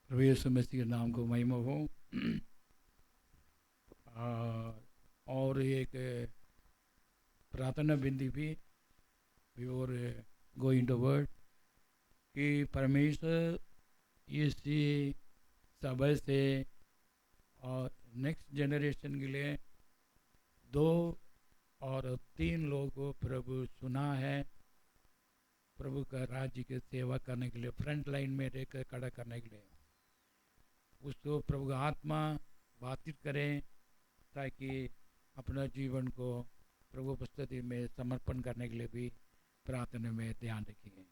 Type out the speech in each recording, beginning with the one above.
प्रभु यीशु मसीह के नाम को महिमा हो। और एक प्रार्थना बिंदी भी और गोइंग टू वर्ड कि परमेश्वर इसी समय से और नेक्स्ट जनरेशन के लिए 2 और 3 लोगों को प्रभु सुना है, प्रभु का राज्य की सेवा करने के लिए, फ्रंट लाइन में रहकर खड़ा करने के लिए। उसको प्रभु का आत्मा बातचीत करें ताकि अपना जीवन को प्रभु उपस्थिति में समर्पण करने के लिए भी प्रार्थना में ध्यान रखिए।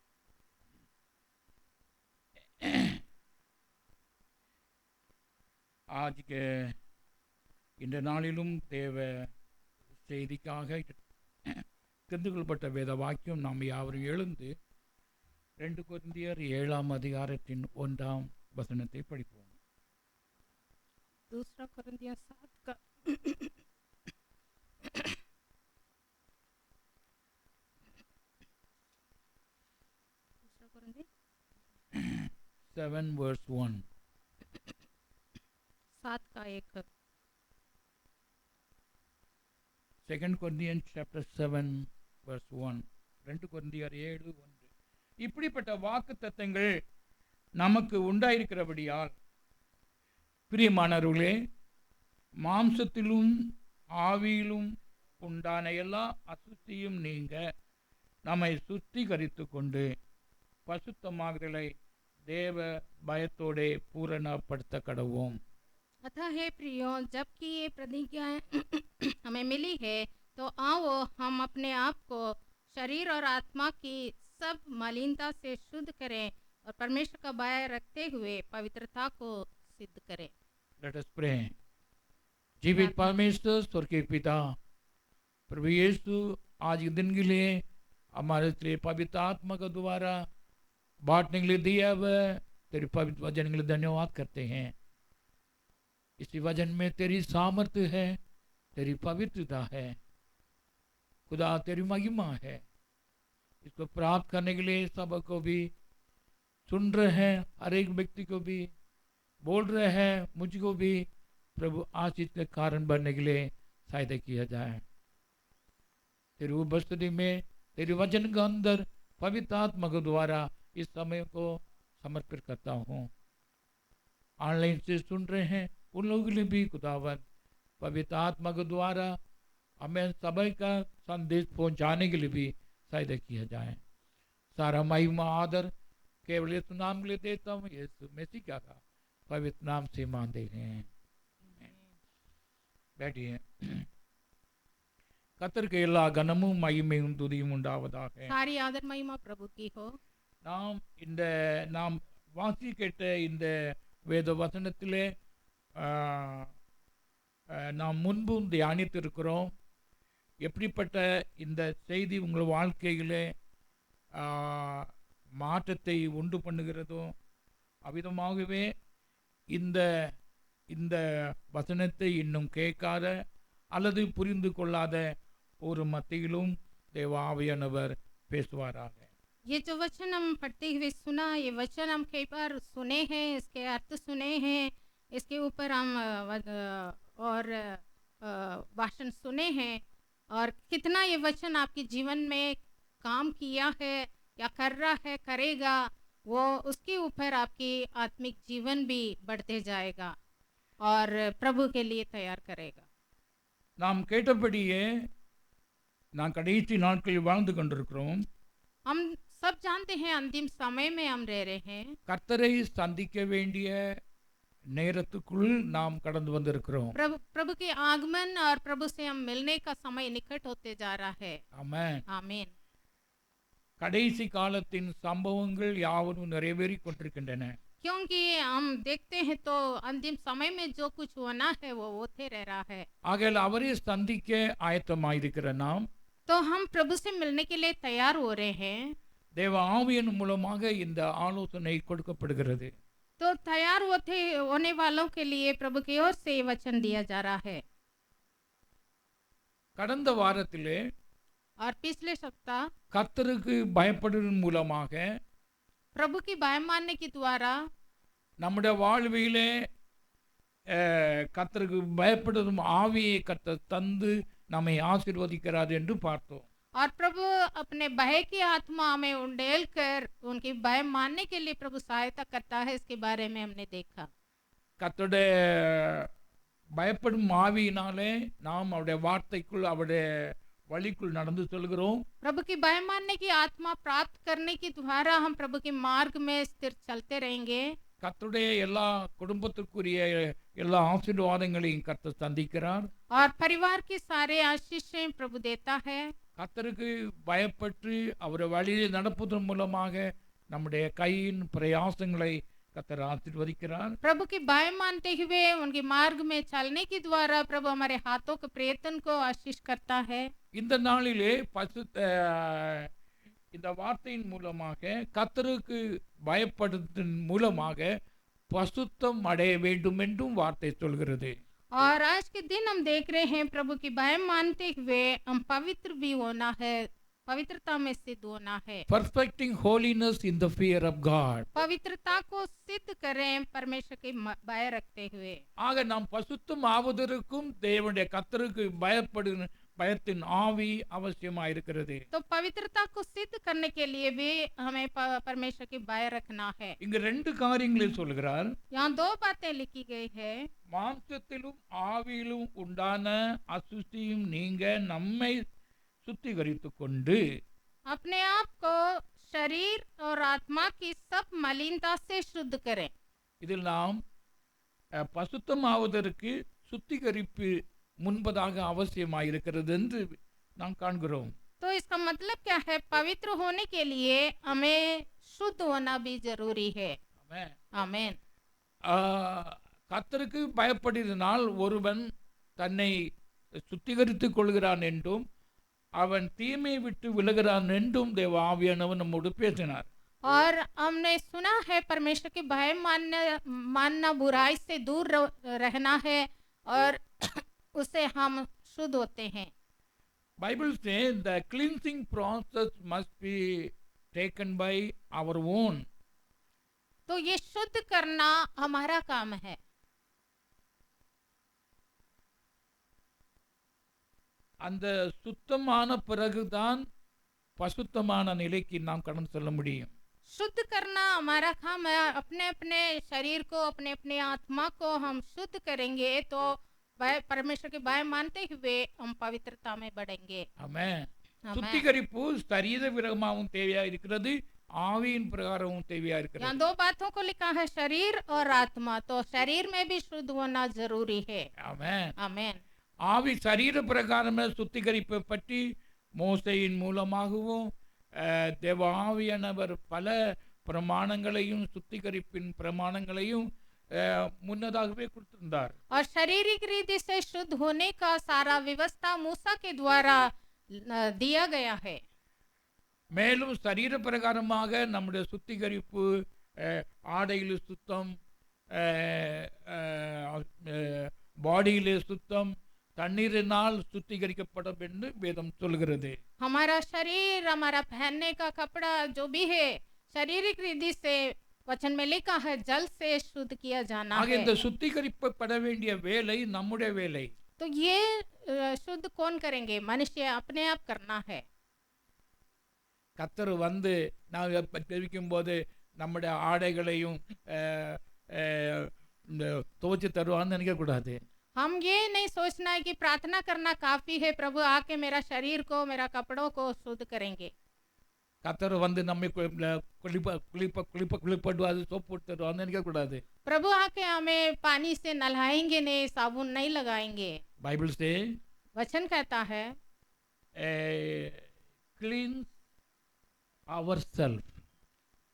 आज के இந்த நாளிலும் தேவ செய்திக்காக தெரிந்து கொள்ளப்பட்ட வேத வாக்கியம் நாம் யாவரும் எழுந்து 2 கொரிந்தியர் 7ஆம் அதிகாரத்தின் 1ஆம் வசனத்தை படிப்போம்। 2 कोरिन्थियों 7 का 7 verse 1 7 का 1 2 Corinthians chapter 7 verse 1 2 கொரிந்தியர் 7:1 இப்படிப்பட்ட வாக்குத்தத்தங்கள் நமக்கு உண்டாயிருக்கிறபடியால் பிரியமானவர்களே, மாம்சத்திலும் ஆவியிலும் உண்டான எல்லா அசுத்தியும் நீங்க நம்மை சுத்திகரித்து கொண்டு பசுத்தமாகுதலை தேவ பயத்தோடே பூரணப்படுத்த கடவோம்। अतः हे प्रियो, जबकि ये प्रतिज्ञाएं हमें मिली है, तो आओ हम अपने आप को शरीर और आत्मा की सब मलिनता से शुद्ध करें और परमेश्वर का भय रखते हुए पवित्रता को सिद्ध करें। Let us pray। जीवित परमेश्वर, स्वर्गीय पिता, प्रभु यीशु आज के दिन के लिए हमारे लिए पवित्र आत्मा का द्वारा बांटने के लिए दिया हुआ तेरे पवित्र वचन के लिए धन्यवाद करते हैं। इसी वचन में तेरी सामर्थ्य है, तेरी पवित्रता है, खुदा तेरी महिमा है। इसको प्राप्त करने के लिए सबको भी सुन रहे हैं, हर एक व्यक्ति को भी बोल रहे हैं, मुझको भी प्रभु आशीष के कारण बनने के लिए सहायता किया जाए। तेरी उपस्थिति में तेरे वचन के अंदर पवित्र आत्मा के द्वारा इस समय को समर्पित करता हूँ। ऑनलाइन से सुन रहे हैं उन लोगों के लिए भी खुदावन पवित्र आत्मा के द्वारा हमें सभी का संदेश पहुंचाने के लिए भी सहायता किया जाए। सारा महिमा आदर केवल यीशु नाम के लिए देता हूँ, यीशु मसीह का पवित्र नाम से मानते हैं। बैठिए। கர்த்தர் के எல்லா கனமும் மகிமையும் துதியும் உண்டாவதாக। सारी आदर महिमा प्रभु की हो। நாம் வாசி கேட்ட இந்த வேத வசனத்திலே நாம் முன்பும் தியானித்திருக்கிறோம்। எப்படிப்பட்ட இந்த செய்தி உங்கள் வாழ்க்கையிலே மாற்றத்தை உண்டு பண்ணுகிறதோ அவ்விதமாகவே இந்த இந்த வசனத்தை இன்னும் கேட்காத அல்லது புரிந்து கொள்ளாத ஒரு மத்தியிலும் தேவ ஆவியானவர் பேசுவாராக। ये जो वचन हम पढ़ते हुए सुना, ये वचन हम कई बार सुने हैं, इसके अर्थ सुने हैं, इसके ऊपर हम और भाषण सुने हैं, और कितना ये वचन आपके जीवन में काम किया है या कर रहा है, करेगा, वो उसके ऊपर आपकी आत्मिक जीवन भी बढ़ते जाएगा और प्रभु के लिए तैयार करेगा। நாம் கேட்டபடியே நான் கடைசி நாட்களில் வாழ்ந்து கொண்டிருக்கிறோம்। हम सब जानते हैं अंतिम समय में हम रह रहे हैं। கர்த்தரை சந்திக்க வேண்டிய நேரத்துக்குள் நாம் கடந்து வந்திருக்கிறோம்। प्रभु के आगमन और प्रभु से हम मिलने का समय निकट होते जा रहा है। ஆமென் आमीन। கடைசி காலத்தின் சம்பவங்கள் யாவும் நிறைவேறிக் கொண்டிருக்கின்றன। क्योंकि हम देखते हैं तो अंतिम समय में जो कुछ होना है वो होते रह रहा है। ஆகையால் அவரை சந்திக்க ஆயத்தமாயிருக்கிற நாம் तो हम प्रभु से मिलने के लिए तैयार हो रहे हैं। தேவ ஆவியின் மூலமாக இந்த ஆலோசனை கொடுக்கப்படுகிறது। तो तैयार होने वालों के लिए प्रभु की ओर से वचन दिया जा रहा है। கடந்த வாரத்திலே और पिछले सप्ताह கர்த்தருக்கு பயப்படுவதன் மூலமாக प्रभु की भय मानने के द्वारा நம்முடைய வாழ்விலே கர்த்தருக்கு பயப்படுதும் ஆவியை கர்த்தர் தந்து நம்மை ஆசீர்வதிக்கிறார் என்று பார்த்தோம். और प्रभु अपने भय की आत्मा में उंडेल कर उनकी भय मानने के लिए प्रभु सहायता करता है, इसके बारे में हमने देखा। கர்த்தருடைய பயப்படும் ஆவியினாலே நாம் அவருடைய வார்த்தைக்குள் அவருடைய வழிக்குள் நடந்து செல்கிறோம். प्रभु की भय मानने की आत्मा प्राप्त करने के द्वारा हम प्रभु के मार्ग में स्थिर चलते रहेंगे। கர்த்தருடைய எல்லா குடும்பத்திற்குரிய எல்லா ஆசீர்வாதங்களையும் கர்த்தர் சந்திக்கிறார். और परिवार की सारे आशीषें प्रभु देता है। கர்த்தருக்கு பயப்பட்டு அவர் வழியில் நடப்பதன் மூலமாக நம்முடைய கையின் பிரயாசங்களை கர்த்தர் ஆசீர்வதிக்கிறார். प्रभु की भय मानते हुए उनके मार्ग में चलने के द्वारा प्रभु हमारे हाथों के प्रयत्न को आशीष करता है। இந்த நாளிலே இந்த வார்த்தையின் மூலமாக கர்த்தருக்கு பயப்படுவதன் மூலமாக பசுத்தம் அடைய வேண்டும் என்றும் வார்த்தை சொல்கிறது. और आज के दिन हम देख रहे हैं प्रभु की भय मानते हुए हम पवित्र भी होना है, पवित्रता में सिद्ध होना है। Perfecting holiness in the fear of God. पवित्रता को सिद्ध करें परमेश्वर की भय रखते हुए। ஆக நாம் பசுத்தம் ஆவதற்கும் தேவனுடைய கர்த்தருக்கு பயத்தின் ஆவி அவசியமாக இருக்கிறது. तो पवित्रता को सिद्ध करने के लिए भी हमें परमेश्वर की भय रखना है। இங்கு ரெண்டு காரியங்களை சொல்கிறார். यहाँ दो बातें लिखी गई है। மாம்சத்திலும் ஆவியிலும் உண்டான அசுத்தியும் நீங்க நம்மை சுத்திகரித்துக் கொண்டு अपने आप को शरीर और आत्मा की सब मलिनता से शुद्ध करें। இதில் நாம் பசுத்தம் ஆவதற்கு சுத்திகரிப்பு முன்பதாக அவசியமாக இருக்கிறது என்று நாம் காண்கிறோம். तो इसका मतलब क्या है? पवित्र होने के लिए हमें शुद्ध होना भी जरूरी है। आमेन। கர்த்தருக்கு பயப்படுவதனால் ஒருவன் தன்னை சுத்திகரித்துக் கொள்கிறான் என்றும் அவன் தீமை விட்டு விலகிறான் என்றும் தேவ ஆவியானவர் நம்மோடு பேசினார். और हमने सुना है परमेश्वर के भय मानना बुराई से दूर रहना है और उससे हम शुद्ध होते हैं। Bible says the cleansing process must be taken by our own. तो ये शुद्ध करना हमारा काम है। அந்த சுத்தமான பிறகுதான் பசுத்தமான நிலைக்கு நாம் கடந்து செல்ல முடியும். शुद्ध करना हमारा काम है। अपने अपने शरीर को, अपने अपने आत्मा को हम शुद्ध करेंगे तो परमेश्वर के भय मानते हुए हम पवित्रता में बढ़ेंगे। ஆமென். சுத்திகரிப்பு சரீர விரகமாகவும் தேவையா இருக்கிறது, ஆவியின் பிரகாரமும் தேவையா இருக்கிறது. यहाँ दो बातों को लिखा है, शरीर और आत्मा। तो शरीर में भी शुद्ध होना जरूरी है। ஆமென். आमेन। ஆவி சரீர பிரகாரமே சுத்திகரிப்பை பற்றி மோசையின் மூலமாகவும் தேவ ஆவியானவர் பல பிரமாணங்களையும் சுத்திகரிப்பின் பிரமாணங்களையும் முன்னதாகவே கொடுத்திருந்தார். और शारीरिक रीति से शुद्ध होने का सारा व्यवस्था मूसा के द्वारा दिया गया है। மேலும் சரீர பிரகாரமாக நம்முடைய சுத்திகரிப்பு ஆடையிலே சுத்தம், பாடியிலே சுத்தம், தண்ணீரினால் சுத்திகரிக்கப்படும் என்று வேதம் சொல்கிறது. हमारा शरीर, हमारा पहनने का कपड़ा जो भी है शारीरिक रीति से वचन में लिखा है जल से शुद्ध किया जाना है। இந்த சுத்திகரிக்கப்பட வேண்டிய வேலை நம்முடைய வேலை. तो ये शुद्ध कौन करेंगे? मनुष्य अपने आप करना है। கர்த்தர் வந்து நாம் ஜெபிக்கும் போது நம்முடைய ஆடைகளையும் துவைச்சு தருவான்னு நினைக்க கூடாது. हम ये नहीं सोचना है कि प्रार्थना करना काफी है, प्रभु आके मेरा शरीर को, मेरा कपड़ों को शुद्ध करेंगे। கர்த்தர் வந்து நம்மை குளிப்படுவாது, சோப்பு தருவான்னு நினைக்க கூடாது. प्रभु आके हमें पानी से नहलाएंगे नहीं, साबुन नहीं लगाएंगे। बाइबल से वचन कहता है क्लींस आवरसेल्फ।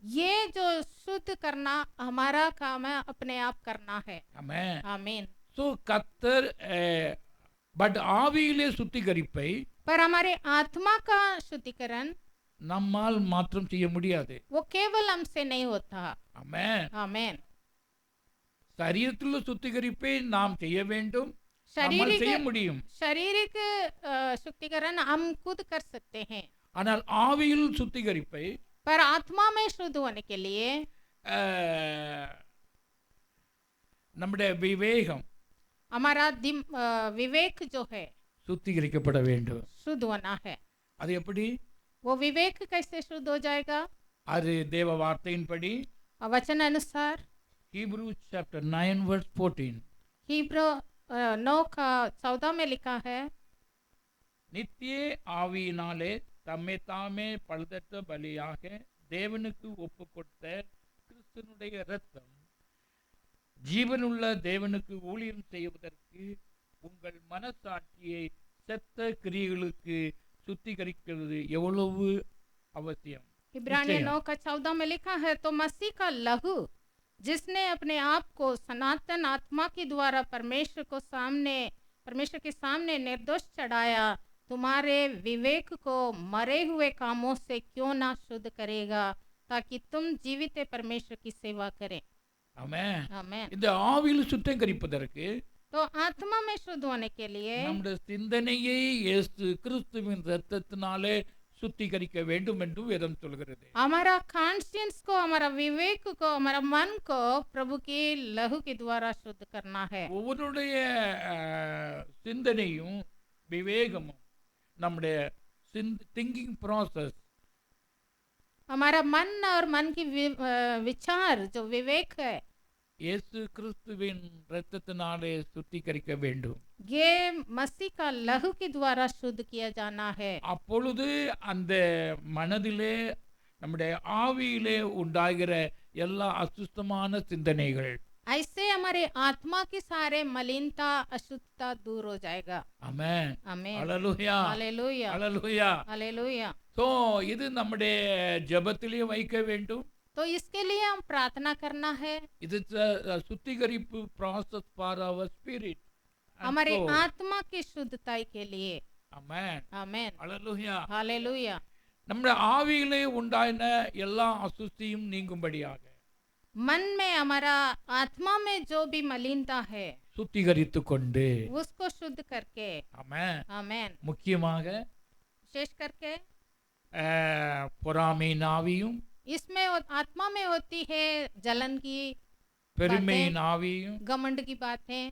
ये जो शुद्ध करना हमारा काम है, अपने आप करना है। आमेन। आमीन। सो கர்த்தர் பட் ஆவியிலே சுத்திகரிப்பை पर हमारे आत्मा का शुद्धिकरण நம்மால் மாற்றம் செய்ய முடியாது. वो केवल हमसे नहीं होता। ஆமென். आमीन। சரீரத்திலுள்ள சுத்திகரிப்பை நாம் செய்ய வேண்டும், शारीरिक செய்ய முடியும். शारीरिक शुद्धिकरण हम खुद कर सकते हैं, ஆனால் ஆவியில் சுத்திகரிப்பை पर आत्मा में शुद्ध होने के लिए நம்முடைய விவேகம் हमारा विवेक जो है சுத்திகரிக்கப்பட வேண்டும். शुद्ध होना है। அது எப்படி? वो विवेक कैसे शुद्ध हो जाएगा? அது தேவ வார்த்தையின்படி वचन अनुसार Hebrew chapter 9 verse 14 हिब्रू 9:14 में लिखा है, நித்திய ஆவியினாலே தம்மை தாமே பழுதற்ற பலியாக தேவனுக்கு ஒப்பு கொடுத்த கிறிஸ்துனுடைய இரத்தம் ஜீவனுள்ள தேவனுக்கு ஊழியம் செய்வதற்கு உங்கள் மனசாட்சியை செத்த கிரியைகளுக்கு சுத்திகரிக்கிறது எவ்வளவு அவசியம். इब्रानियों 9:14 में लिखा है, तो मसीह का लहू जिसने अपने आप को सनातन आत्मा के द्वारा परमेश्वर के सामने निर्दोष चढ़ाया, तुम्हारे विवेक को मरे हुए कामों से क्यों ना शुद्ध करेगा, ताकि तुम जीवित परमेश्वर की सेवा करें। ஆமென். आमेन। இந்த ஆவியில் சுத்திகரிப்பதற்கு तो आत्मा में शुद्ध होने के लिए நம்முடைய சிந்தனையை இயேசு கிறிஸ்துவின் இரத்தத்தினாலே சுத்திகரிக்க வேண்டும் என்று வேதம் சொல்கிறது. हमारा कॉन्शियंस को, हमारा विवेक को, हमारा मन को प्रभु के लहू के द्वारा शुद्ध करना है। ஒவ்வொருடைய சிந்தனையும் விவேகமும் நம்முடைய திங்கிங் ப்ராசஸ் हमारा मन और मन की विचार जो विवेक है இயேசு கிறிஸ்துவின் இரத்தத்தினாலே சுத்திகரிக்க வேண்டும். ये मसीह का लहू के द्वारा शुद्ध किया जाना है। அப்பொழுது அந்த மனதிலே நம்முடைய ஆவியிலே உண்டாகிற எல்லா அசுத்தமான சிந்தனைகள் ऐसे हमारे आत्मा के सारे मलिनता अशुद्धता दूर हो जाएगा। ஆமென். आमीन। அல்லேலூயா. हालेलूया। அல்லேலூயா. हालेलूया। சோ இது நம்முடைய ஜெபத்திலே வைக்க வேண்டும். तो इसके लिए हम प्रार्थना करना है। இது சுத்திகரிப்பு process for our spirit. हमारे आत्मा की शुद्धता के लिए। ஆமென். आमीन। அல்லேலூயா. हालेलूया। நம்முடைய ஆவியிலே உண்டான எல்லா அசுத்தியும் நீங்கும்படியாக मन में, हमारा आत्मा में जो भी मलिनता है சுத்திகரித்து கொண்டு उसको शुद्ध करके। ஆமென். आमीन। முக்கியமாக विशेष करके பொறாமையின் ஆவியும் इसमें आत्मा में होती है जलन की பெருமையின் ஆவியும் घमंड की बातें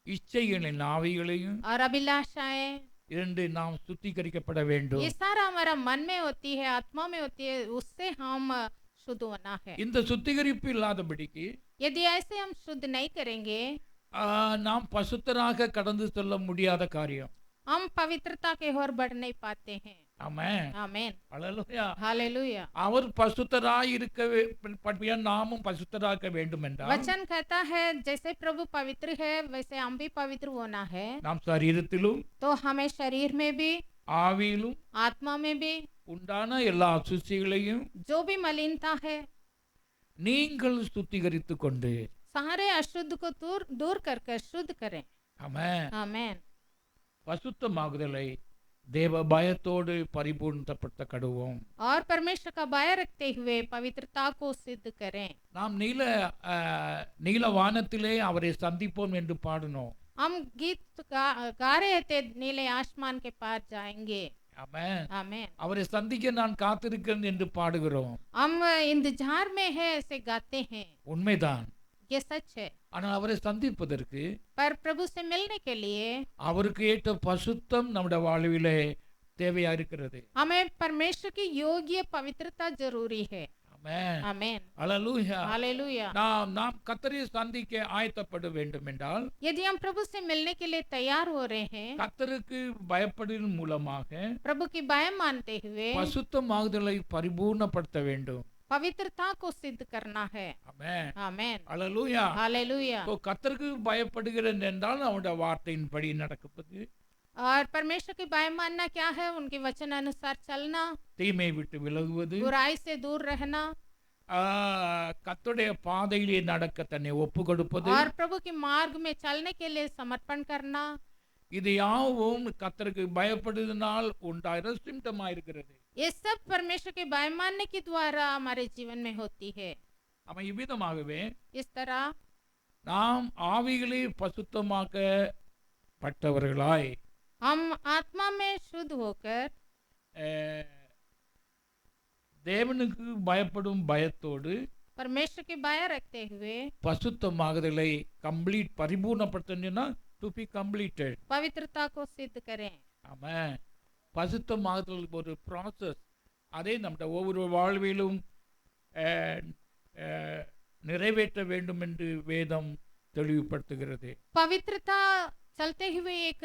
இச்சைகளின் ஆவிகளையும் और अभिलाषाएं, இரண்டு நாம் சுத்திகரிக்கப்பட வேண்டும். ये सारा हमारा मन में होती है, आत्मा में होती है, उससे हम शुद्ध होना है। இந்த சுத்திகரிப்பு இல்லாதபடிக்கு यदि ऐसे हम शुद्ध नहीं करेंगे நாம் பசுத்தராக கடந்து செல்ல முடியாத காரியம். हम पवित्रता के ओर बढ़ नहीं पाते हैं। ஆமென். आमीन। அல்லேலூயா. हालेलूया। அவர் பசுத்தராய் இருக்க நாமும் பசுத்தராக வேண்டும் என்றால் वचन कहता है जैसे प्रभु पवित्र है वैसे हम भी पवित्र होना है। நாம் சரீரத்திலும் तो हमें शरीर में भी, ஆவியிலும் आत्मा में भी உண்டான எல்லா அசுச்சிகளையும் जो भी मलिनता है நீங்கள் சுத்திகரித்து கொண்டு सारे अशुद्ध को दूर करके शुद्ध करें। ஆமென். आमीन। பசுத்தமாகுதலை தேவ பயத்தோடு பரிபூர்ணப்படுத்த கடுவோம். और परमेश्वर का भय रखते हुए पवित्रता को सिद्ध करें। நாம் நீல வானத்திலே அவரை சந்திப்போம் என்று பாடினோம். हम गीत गा रहे थे, नीले आसमान के पार जाएंगे। ஆமென். आमीन। அவரை சந்திக்க நான் காத்திருக்கிறேன் என்று பாடுகிறோம். हम इंतजार में है ऐसे गाते हैं। உண்மைதான். ये सच है। ஆனால் அவரை சந்திப்பதற்கு पर प्रभु से मिलने के लिए அவருக்கு ஏற்ற பசுத்தம் நம்முடைய வாழ்விலே தேவையா இருக்கிறது. हमें परमेश्वर की योग्य पवित्रता जरूरी है। ஆமென். आमीन। அல்லேலூயா. हालेलूया। நாம் கர்த்தரை சந்திக்க ஆயத்தப்பட வேண்டும் என்றால் यदि हम प्रभु से मिलने के लिए तैयार हो रहे हैं, கர்த்தருக்கு பயப்படுவதன் மூலமாக प्रभु की भय मानते हुए பசுத்தமாகுதலை பரிபூர்ணப்படுத்த வேண்டும். पवित्रता को सिद्ध करना है। ஆமென். आमीन। அல்லேலூயா. हालेलूया। இப்போ கர்த்தருக்கு பயப்படுகிறேன் என்றால் அவருடைய வார்த்தையின்படி நடப்பது, और परमेश्वर की भय मानना क्या है? उनके वचन अनुसार चलना, தீமை விட்டு விலகுவது, बुराई से दूर रहना கர்த்தருடைய பாதையிலே நடக்க தன்னை ஒப்பு கொடுப்பது, और प्रभु के मार्ग में चलने के लिए समर्पण करना, இது யாவும் கர்த்தருக்கு பயப்படுவதனால் உண்டாகிற சிம்டமா இருக்கிறது. ये सब परमेश्वर के भय मानने के द्वारा हमारे जीवन में होती है। அவன் இவ்விதமாகவே इस तरह நாம் ஆவிகளே பசுத்தமாக்கப்பட்டவர்களாய் हम आत्मा में शुद्ध होकर தேவனுக்கு பயப்படும் பயத்தோடு परमेश्वर के बाया रखते हुए பசுத்தமாகுதலை கம்ப்ளீட் பரிபூர்ணப்படுத்தணும்னா டு பி கம்ப்ளீட்டட். पवित्रता को सिद्ध करें. ஆமென். பசுத்தமாகுதல் ஒரு ப்ராசஸ். அதை நம்முடைய ஒவ்வொரு வாழ்விலும் அஹ், அஹ், நிறைவேற்ற வேண்டும் என்று வேதம் தெளிவுபடுத்துகிறது. पवित्रता चलते हुए एक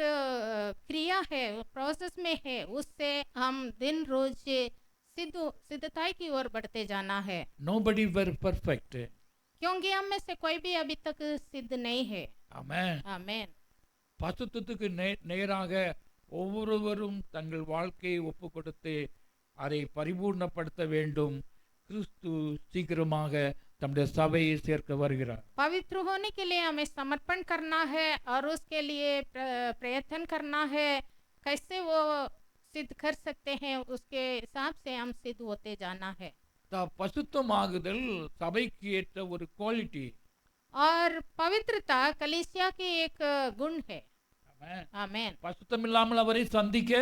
क्रिया है, प्रोसेस में है, उससे हम दिन रोज सिद्धताई की ओर बढ़ते जाना है, நோபடி வர் பர்ஃபெக்ட். क्योंकि हम में से कोई भी अभी तक सिद्ध नहीं है. ஆமென். आमीन. பசுத்தத்துக்கு நேராக ஒவ்வொருவரும் தங்கள் வாழ்க்கையை ஒப்பு கொடுத்து அதை பரிபூர்ணப்படுத்த வேண்டும். கிறிஸ்து சீக்கிரமாக தம்முடைய சபையை சேர்க்க வருகிறார். पवित्र होने के लिए हमें समर्पण करना है और उसके लिए प्रयत्न करना है. कैसे वो सिद्ध कर सकते हैं, उसके हिसाब से हम सिद्ध होते जाना है. பசுத்தமாகுதல் சபைக்கு ஏற்ற ஒரு குவாலிட்டி. और पवित्रता कलीसिया की एक गुण है. ஆமென். आमीन. பசுத்தம் இல்லாமல் அவரை சந்திக்க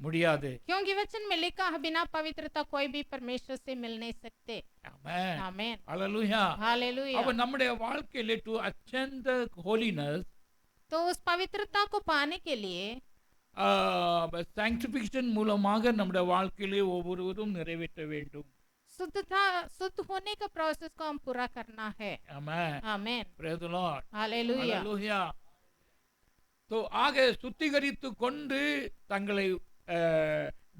முடியாது. क्योंकि वचन में लिखा है, बिना पवित्रता कोई भी परमेश्वर से मिल नहीं सकते. ஆமென். आमीन. ஹalleluya. हालेलुया. அப்ப நம்முடைய வாழ்க்கையில டு அச்சீவ் தி ஹோலினஸ், तो उस पवित्रता को पाने के लिए sanctification மூலமாக நம்முடைய வாழ்க்கையிலே ஒவ்வொருவரும் நிறைவேற்ற வேண்டும். शुद्ध होने का प्रोसेस को हम पूरा करना है. ஆமென். आमीन. Praise the Lord. हालेलुया. ஹalleluya. तो ஆக சுத்திகரித்து கொண்டு தங்களை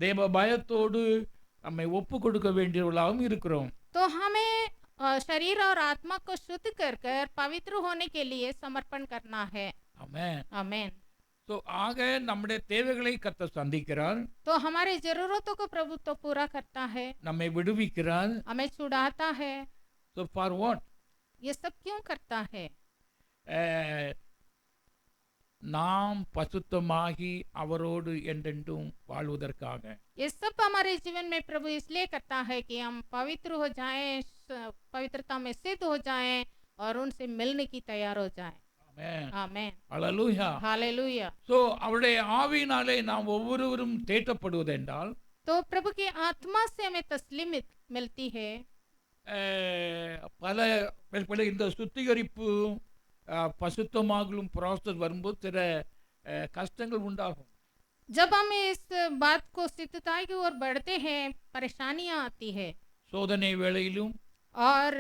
தேவ பயத்தோடு நம்மை ஒப்பு கொடுக்க வேண்டியவர்களாகவும் இருக்கிறோம். तो हमें शरीर और आत्मा को शुद्ध कर कर पवित्र होने के लिए समर्पण करना है. ஆமென். आमीन. तो ஆக நம்முடைய தேவைகளை கர்த்தர் சந்திக்கிறார். तो हमारे जरूरतों को प्रभु तो पूरा करता है, நம்மை விடுவிக்கிறார். हमें छुड़ाता है. So for what? ये सब क्यों करता है? நாம் பசுத்தமாகி அவரோடு என்றென்றும் வாழ்வதற்காக. ये सब हमारे जीवन में प्रभु इसलिए करता है कि हम पवित्र हो जाएं, पवित्रता में सिद्ध हो जाएं और उनसे मिलने की तैयार हो जाएं. ஆமென். आमीन. ஹalleluya. हालेलुया. சோ அவருடைய ஆவியினாலே நாம் ஒவ்வொருவரும் தேற்றப்படுவதென்றால் तो प्रभु की आत्मा से हमें तस्लीम मिलती है. பல பல இந்த சுத்திகரிப்பு பசுத்தமாகலும் ப்ராசஸ் வரும்போது சில கஷ்டங்கள் உண்டாகும். जब हम इस बात को सिद्धताई की ओर बढ़ते हैं, परेशानियां आती है சோதனை வேளையிலும் और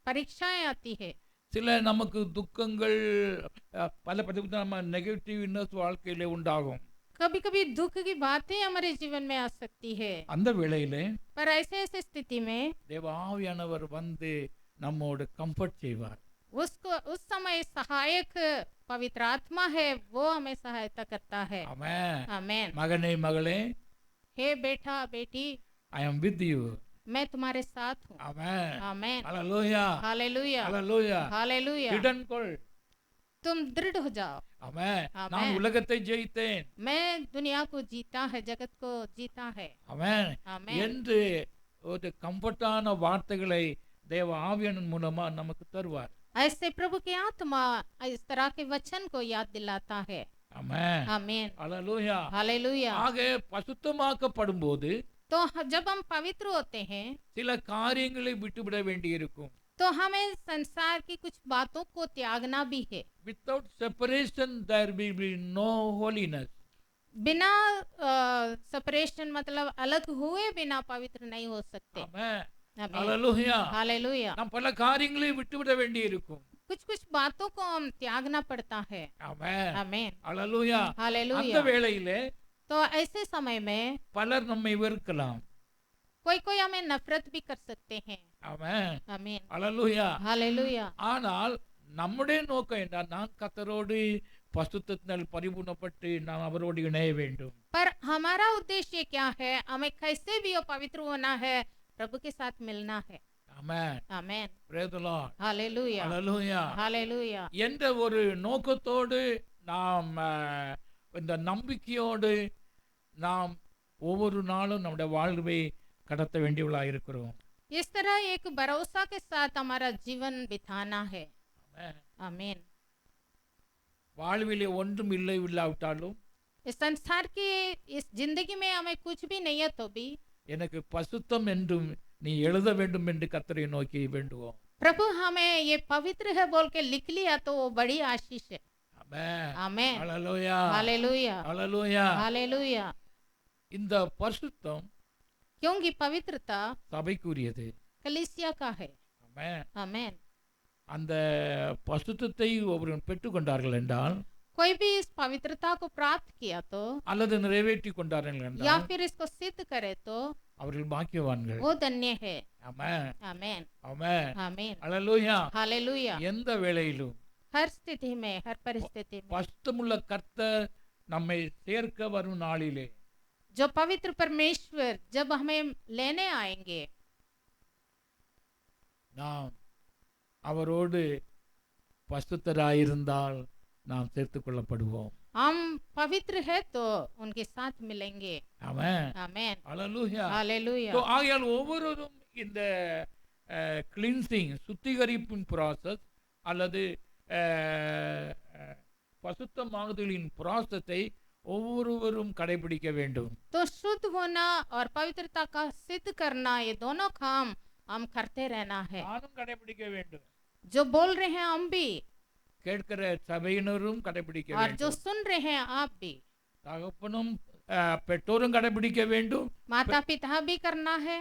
परीक्षाएं आती है. சில நமக்கு துக்கங்கள் பல பல நம்ம நெகட்டிவ்னஸ் வாழ்க்கையிலே உண்டாகும். कभी कभी दुख की बातें हमारे जीवन में आ सकती है. அந்த வேளையிலே पर ऐसे ऐसे स्थिति में தேவ ஆவியானவர் வந்து நம்மோடு கம்ஃபர்ட் செய்வார். उस समय सहायक पवित्र आत्मा है, वो हमें सहायता करता है. ஆமென். आमीन. மகனே மகளே, हे बेटा बेटी, ஐ அம் வித் யூ. मैं तुम्हारे साथ हूँ. ஆமென். आमीन. ஹalleluya. हालेलुया. ஹalleluya. हालेलुया. திடன் கொள். तुम दृढ़ हो जाओ. ஆமென். ஆமென். நான் உலகத்தை ஜெயித்தேன். मैं दुनिया को जीता है, जगत को जीता है. ஆமென் ஆமென். என்று ஒரு கம்ஃபர்ட்டான வார்த்தைகளை தேவ ஆவியானவர் மூலமா நமக்கு தருவார். ऐसे प्रभु की आत्मा इस तरह के वचन को याद दिलाता है. ஆமென். आमीन. ஹalleluya. हालेलुया. ஆக பசுத்தமாக்கப்படும் போது तो जब हम पवित्र होते हैं சில காரியங்களை விட்டுவிட வேண்டியிருக்கும். तो हमें संसार की कुछ बातों को त्यागना भी है. Without separation there will be no holiness. बिना सेपरेशन मतलब अलग हुए बिना पवित्र नहीं हो सकते. ஆமென். आमीन. ஹalleluya. हालेलुया. நாம் பல காரியங்களை விட்டுவிட வேண்டியிருக்கும். कुछ कुछ बातों को हम त्यागना पड़ता है. ஆமென். आमीन. ஹalleluya. அந்த हालेलुया. வேளையிலே तो ऐसे समय में பலர் நம்மை வெறுக்கலாம். कोई कोई हमें नफरत भी कर सकते हैं. ஆமென். आमीन. ஹalleluya. हालेलुया. ஆனால் நம்முடைய நோக்கம் என்ன? நான் கர்த்தரோடு பசுத்தத்தினால் பரிபூர்ணப்பட்டு நாம் அவரோடு இணைய வேண்டும். पर हमारा उद्देश्य क्या है? हमें कैसे भी वो पवित्र होना है, प्रभु के साथ मिलना है. ஆமென். आमीन. Praise the Lord. Hallelujah. Hallelujah. Hallelujah. என்ற ஒரு நோக்கத்தோடு நாம் இந்த நம்பிக்கையோடு நாம் ஒவ்வொரு நாளும் நம்முடைய வாழ்வை கடத்த வேண்டியவர்களாக இருக்கிறோம். इस तरह एक भरोसा के साथ हमारा जीवन बिताना है. ஆமென். आमीन. வாழ்விலே ஒன்றும் இல்லை இல்லாவிட்டாலும் इस संसार की इस जिंदगी में हमें कुछ भी नहीं है तो भी எனக்கு பசுத்தம் என்றும் நீ எழுத வேண்டும் என்று கர்த்தரை நோக்கி வேண்டுவோம். प्रभु हमें ये पवित्र है बोल के लिख लिया तो वो बड़ी आशीष है। ஆமென். आमेन। ஹalleluya. हालेलुया ஹalleluya. हालेलुया। இந்த பரிசுத்தம் क्योंकि पवित्रता சபைக்குரியது. कलीसिया का है। ஆமென். आमेन। அந்த பரிசுத்தத்தை ஒருவன் பெற்றுக்கொண்டார்கள் என்றால் कोई भी इस पवित्रता को प्राप्त किया तो அல்லது நிறைவேற்றி கொண்டார்கள் या என்றால் फिर इसको सिद्ध करे तो அவர்கள் பாக்கியவான்கள். वो धन्य है। ஆமென். आमेन ஆமென். आमेन। ஹalleluya. हालेलुया। எந்த வேளையிலும் हर स्थिति में हर परिस्थिति में பரிசுத்தமுள்ள கர்த்தர் நம்மை சேர்க்க வரும் நாளிலே जो पवित्र परमेश्वर जब हमें लेने आएंगे நாம் அவரோடு பரிசுத்தராயிருந்தால் நாம் சேர்த்துக் கொள்ளப்படுவோம். हम पवित्र है तो उनके साथ मिलेंगे। ஆமென். आमेन ஹalleluya. हालेलुया। So, ஆகையால் ஒவ்வொருவரும் இந்த கிளீன்சிங் சுத்திகரிப்பின் ப்ராசஸ் அல்லது பசுத்தமாகுதலின் ப்ராசஸை ஒவ்வொருவரும் கடைபிடிக்க வேண்டும். तो शुद्ध होना और पवित्रता का सिद्ध करना ये दोनों काम हम करते रहना है। நானும் கடைபிடிக்க வேண்டும். जो बोल रहे हैं हम भी கேட்கிற சபையினரும் கடைபிடிக்க और जो வேண்டும். सुन रहे हैं आप भी। தகப்பனும் பெற்றோரும் கடைபிடிக்க வேண்டும். माता पिता भी करना है,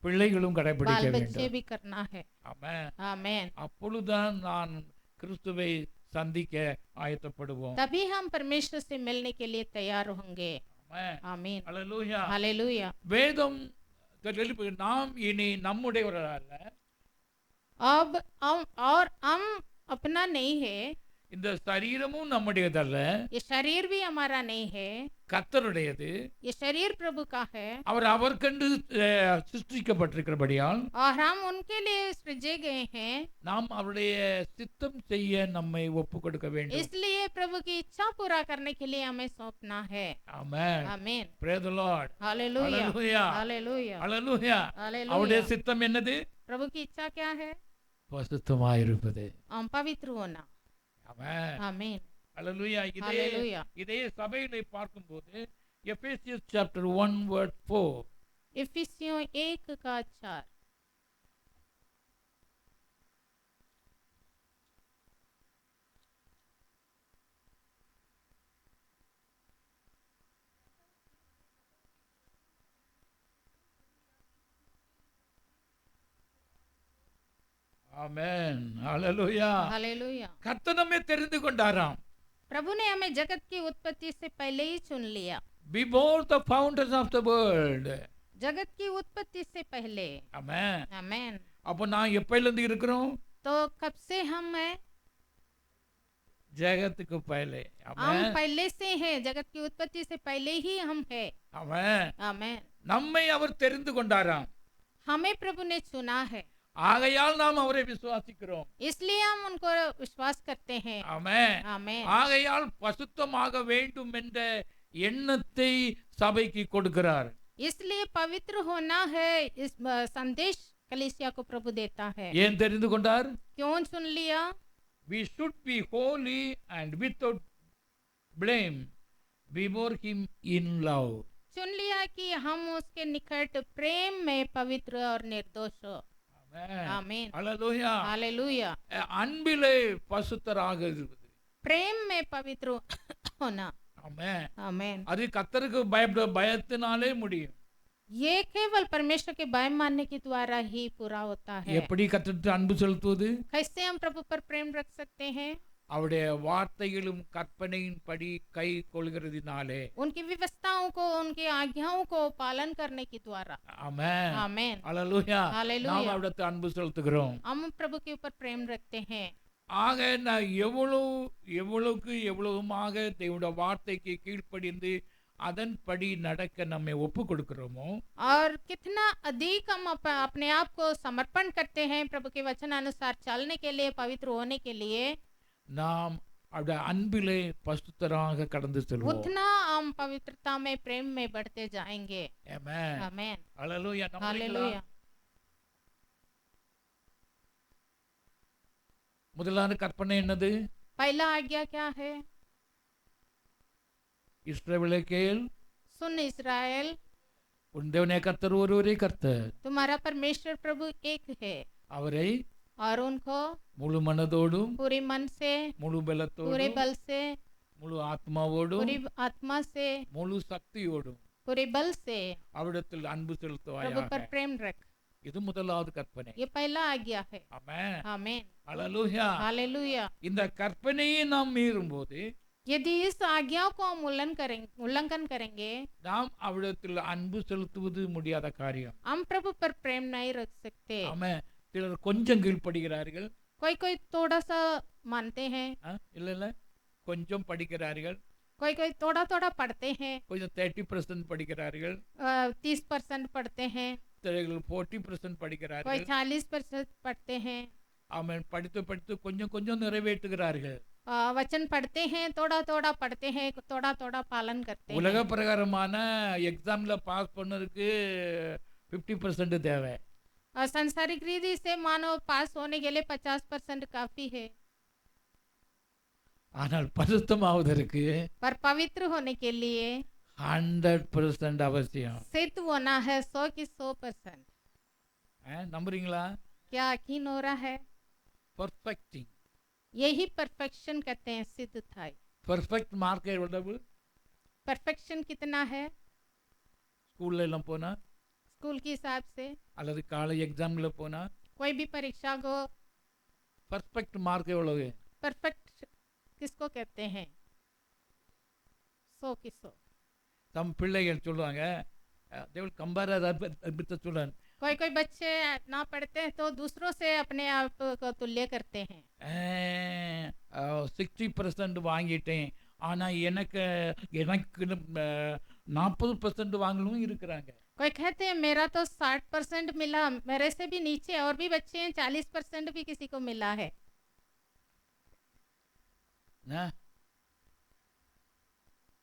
பிள்ளைகளும் கடைபிடிக்க बाल बच्चे வேண்டும். भी करना है। ஆமென். आमेन। அப்பொழுதுதான் நான் கிறிஸ்துவை சந்திக்க ஆயத்தப்படுவோம். तभी हम परमेश्वर से मिलने के लिए तैयार होंगे। ஆமென். आमीन ஹalleluya. हालेलुया। வேதம் நாம் இனி நம்முடையவர்கள் அல்ல, अब हम अपना नहीं है, இந்த சரீரமும் நம்முடையதல்ல, ये शरीर भी हमारा नहीं है, கர்த்தருடையது. ये शरीर प्रभु का है அவர் அவர்கென்று சிருஷ்டிக்கப்பட்டிருக்கிறபடியால் और हम उनके लिए सृजे गए हैं। நாம் அவருடைய சித்தம் செய்ய நம்மை ஒப்பு கொடுக்க வேண்டும். इसलिए प्रभु की इच्छा पूरा करने के लिए हमें सौंपना है। ஆமென். आमीन Praise the Lord. Hallelujah Hallelujah. Hallelujah hallelujah. Hallelujah. அவருடைய சித்தம் என்னது? प्रभु की इच्छा क्या है? பரிசுத்தமாயிருப்பது. हम पवित्र होना। ஆமென். आमीन ஹalleluya. हालेलुया। இதே சபையிலே பார்க்கும்போது எபேசியஸ் chapter 1 verse 4 इफिसियों 1 का 4 ஆமென். ஹalleluya. हालेलुया। கர்த்தர் நம்மை தெரிந்து கொண்டாராம். प्रभु ने हमें जगत की उत्पत्ति से पहले ही चुन लिया। Before the fountains of the world. जगत की उत्पत्ति से पहले। ஆமென். आमीन। அப்ப நான் எப்பையில இருந்து இருக்கிறோம்? तो कब से हम हैं? ஜெகத்துக்கு பहले. हम ஆமென். पहले से हैं, जगत की उत्पत्ति से पहले ही हम हैं। ஆமென். आमीन। நம்மை அவர் தெரிந்து கொண்டாராம். हमें प्रभु ने चुना है, ஆகையால் நாம் அவரை விசுவாசிக்கிறோம். इसलिए हम उनको विश्वास करते हैं। ஆமென். आमीन। ஆகையால் பசுத்தமாக வேண்டும் என்ற எண்ணத்தை சபைக்கு கொடுக்கிறார். इसलिए पवित्र होना है, इस संदेश कलीसिया को प्रभु देता है। ஏன் தெரிந்து கொண்டார்? क्यों चुन लिया? We should be holy and without blame before him in love. चुन लिया कि हम उसके निकट प्रेम में पवित्र और निर्दोष हो। ஆமென். आमीन ஹalleluya. हालेलुया। அன்பிலே பசுத்தராக இருப்பது. प्रेम में पवित्र होना। ஆமென். आमीन। அது கர்த்தருக்கு பயத்தினாலே முடியும். ये केवल परमेश्वर के भय मानने के द्वारा ही पूरा होता है। எப்படி கர்த்தருக்கு அன்பு செலுத்துவது? कैसे हम प्रभु पर प्रेम रख सकते हैं? அவருடைய வார்த்தைகளும் கற்பனையின்படி கை கொள்கிறதினாலே. उनकी व्यवस्थाओं को, उनकी आज्ञाओं को पालन करने के द्वारा। ஆமென். आमीन ஹalleluya. हालेलुया। நாம் அவரிடத்தில் அன்பு செலுத்துகிறோம். हम प्रभु के ऊपर प्रेम रखते हैं। ஆக நான் எவ்வளவுமாக தேவனுடைய வார்த்தைக்கு கீழ்ப்படிந்து அதன்படி நடக்க நம்மை ஒப்பு கொடுக்கிறோமோ और कितना अधिक हम अपने आप को समर्पण करते हैं प्रभु के वचन अनुसार चलने के लिए, पवित्र होने के लिए, நாம் அவருடைய அன்பிலே பசுத்தராக கடந்து செல்வோம். उतना हम पवित्रता में, प्रेम में बढ़ते जाएंगे। ஆமென். आमीन ஹalleluya. हालेलुया। முதலான கற்பனை என்னது? पहला आज्ञा क्या है? இஸ்ரவேலே கேள், सुन इस्राएल, உன் தேவனே கர்த்தர் ஒருவரே கர்த்தர். तुम्हारा परमेश्वर प्रभु एक है அவரை और उनको முழு மனதோடும் पूरे मन से, முழு पूरे பலத்தோடும் बल से, முழு ஆத்மாவோடும் पूरी आत्मा से, முழு சக்தியோடும் पूरे बल से அவரிடத்தில் அன்பு प्रभु செலுத்துவாயாக. पर प्रेम रख। இது முதலாவது கற்பனை. ये पहला आज्ञा है। ஆமென். आमीन। அல்லேலூயா. हालेलुया। இந்த கற்பனையை நாம் மீறும்போது यदि इस आज्ञा को हम उल्लंघन करेंगे, நாம் அவரிடத்தில் அன்பு செலுத்துவது முடியாத காரியம். हम प्रभु पर प्रेम नहीं रख सकते। ஆமென். சிலர் கொஞ்சம் கீழ்ப்படுகிறார்கள். कोई कोई थोड़ा सा मानते हैं, இல்ல இல்ல கொஞ்சம் படிக்கிறார்கள், कोई कोई थोड़ा थोड़ा पढ़ते हैं, கொஞ்சம் 30% படிக்கிறார்கள், 30% पढ़ते हैं, சிலர்கள் 40% कोई படிக்கிறார்கள். 40% पढ़ते हैं। அவன் படித்து படித்து கொஞ்சம் கொஞ்சம் நிறைவேற்றுகிறார்கள். वचन पढ़ते हैं, थोड़ा थोड़ा पढ़ते हैं, थोड़ा थोड़ा पालन करते உலக हैं। பிரகாரமான எக்ஸாம்ல பாஸ் பண்ணதுக்கு 50% தேவை. सांसारिक रीति से मानो पास होने के लिए 50% काफी है, ஆனால் பரிசுத்தமாவதற்கு पर पवित्र होने के लिए 100% அவசியம். सिद्ध होना है 100 की 100%। நம்புறீங்களா? क्या यकीन हो रहा है? பர்ஃபெக்டிங். यही परफेक्शन कहते हैं, सिद्धताई। பர்ஃபெக்ட் மார்க் எவ்வளவு? परफेक्शन कितना है? ஸ்கூல்ல எல்லாம் போனா स्कूल के हिसाब से, அல்லது காலேஜ் எக்ஸாம்ல போனா कोई भी परीक्षा को பர்ஃபெக்ட் மார்க் எவ்வளவு? परफेक्ट किसको कहते हैं? 100 की 100। தம் பிள்ளைகள் சொல்லுவாங்க, they will compare us with the children. कोई कोई बच्चे ना पढ़ते हैं तो दूसरों से अपने आप को तुल्य करते हैं। 60% வாங்கிட்டேன், ஆனா எனக்கு 40% வாங்கணும் இருக்கிறாங்க. कोई कहते हैं मेरा तो 60% मिला, मेरे से भी नीचे और भी बच्चे हैं, 40% भी किसी को मिला है।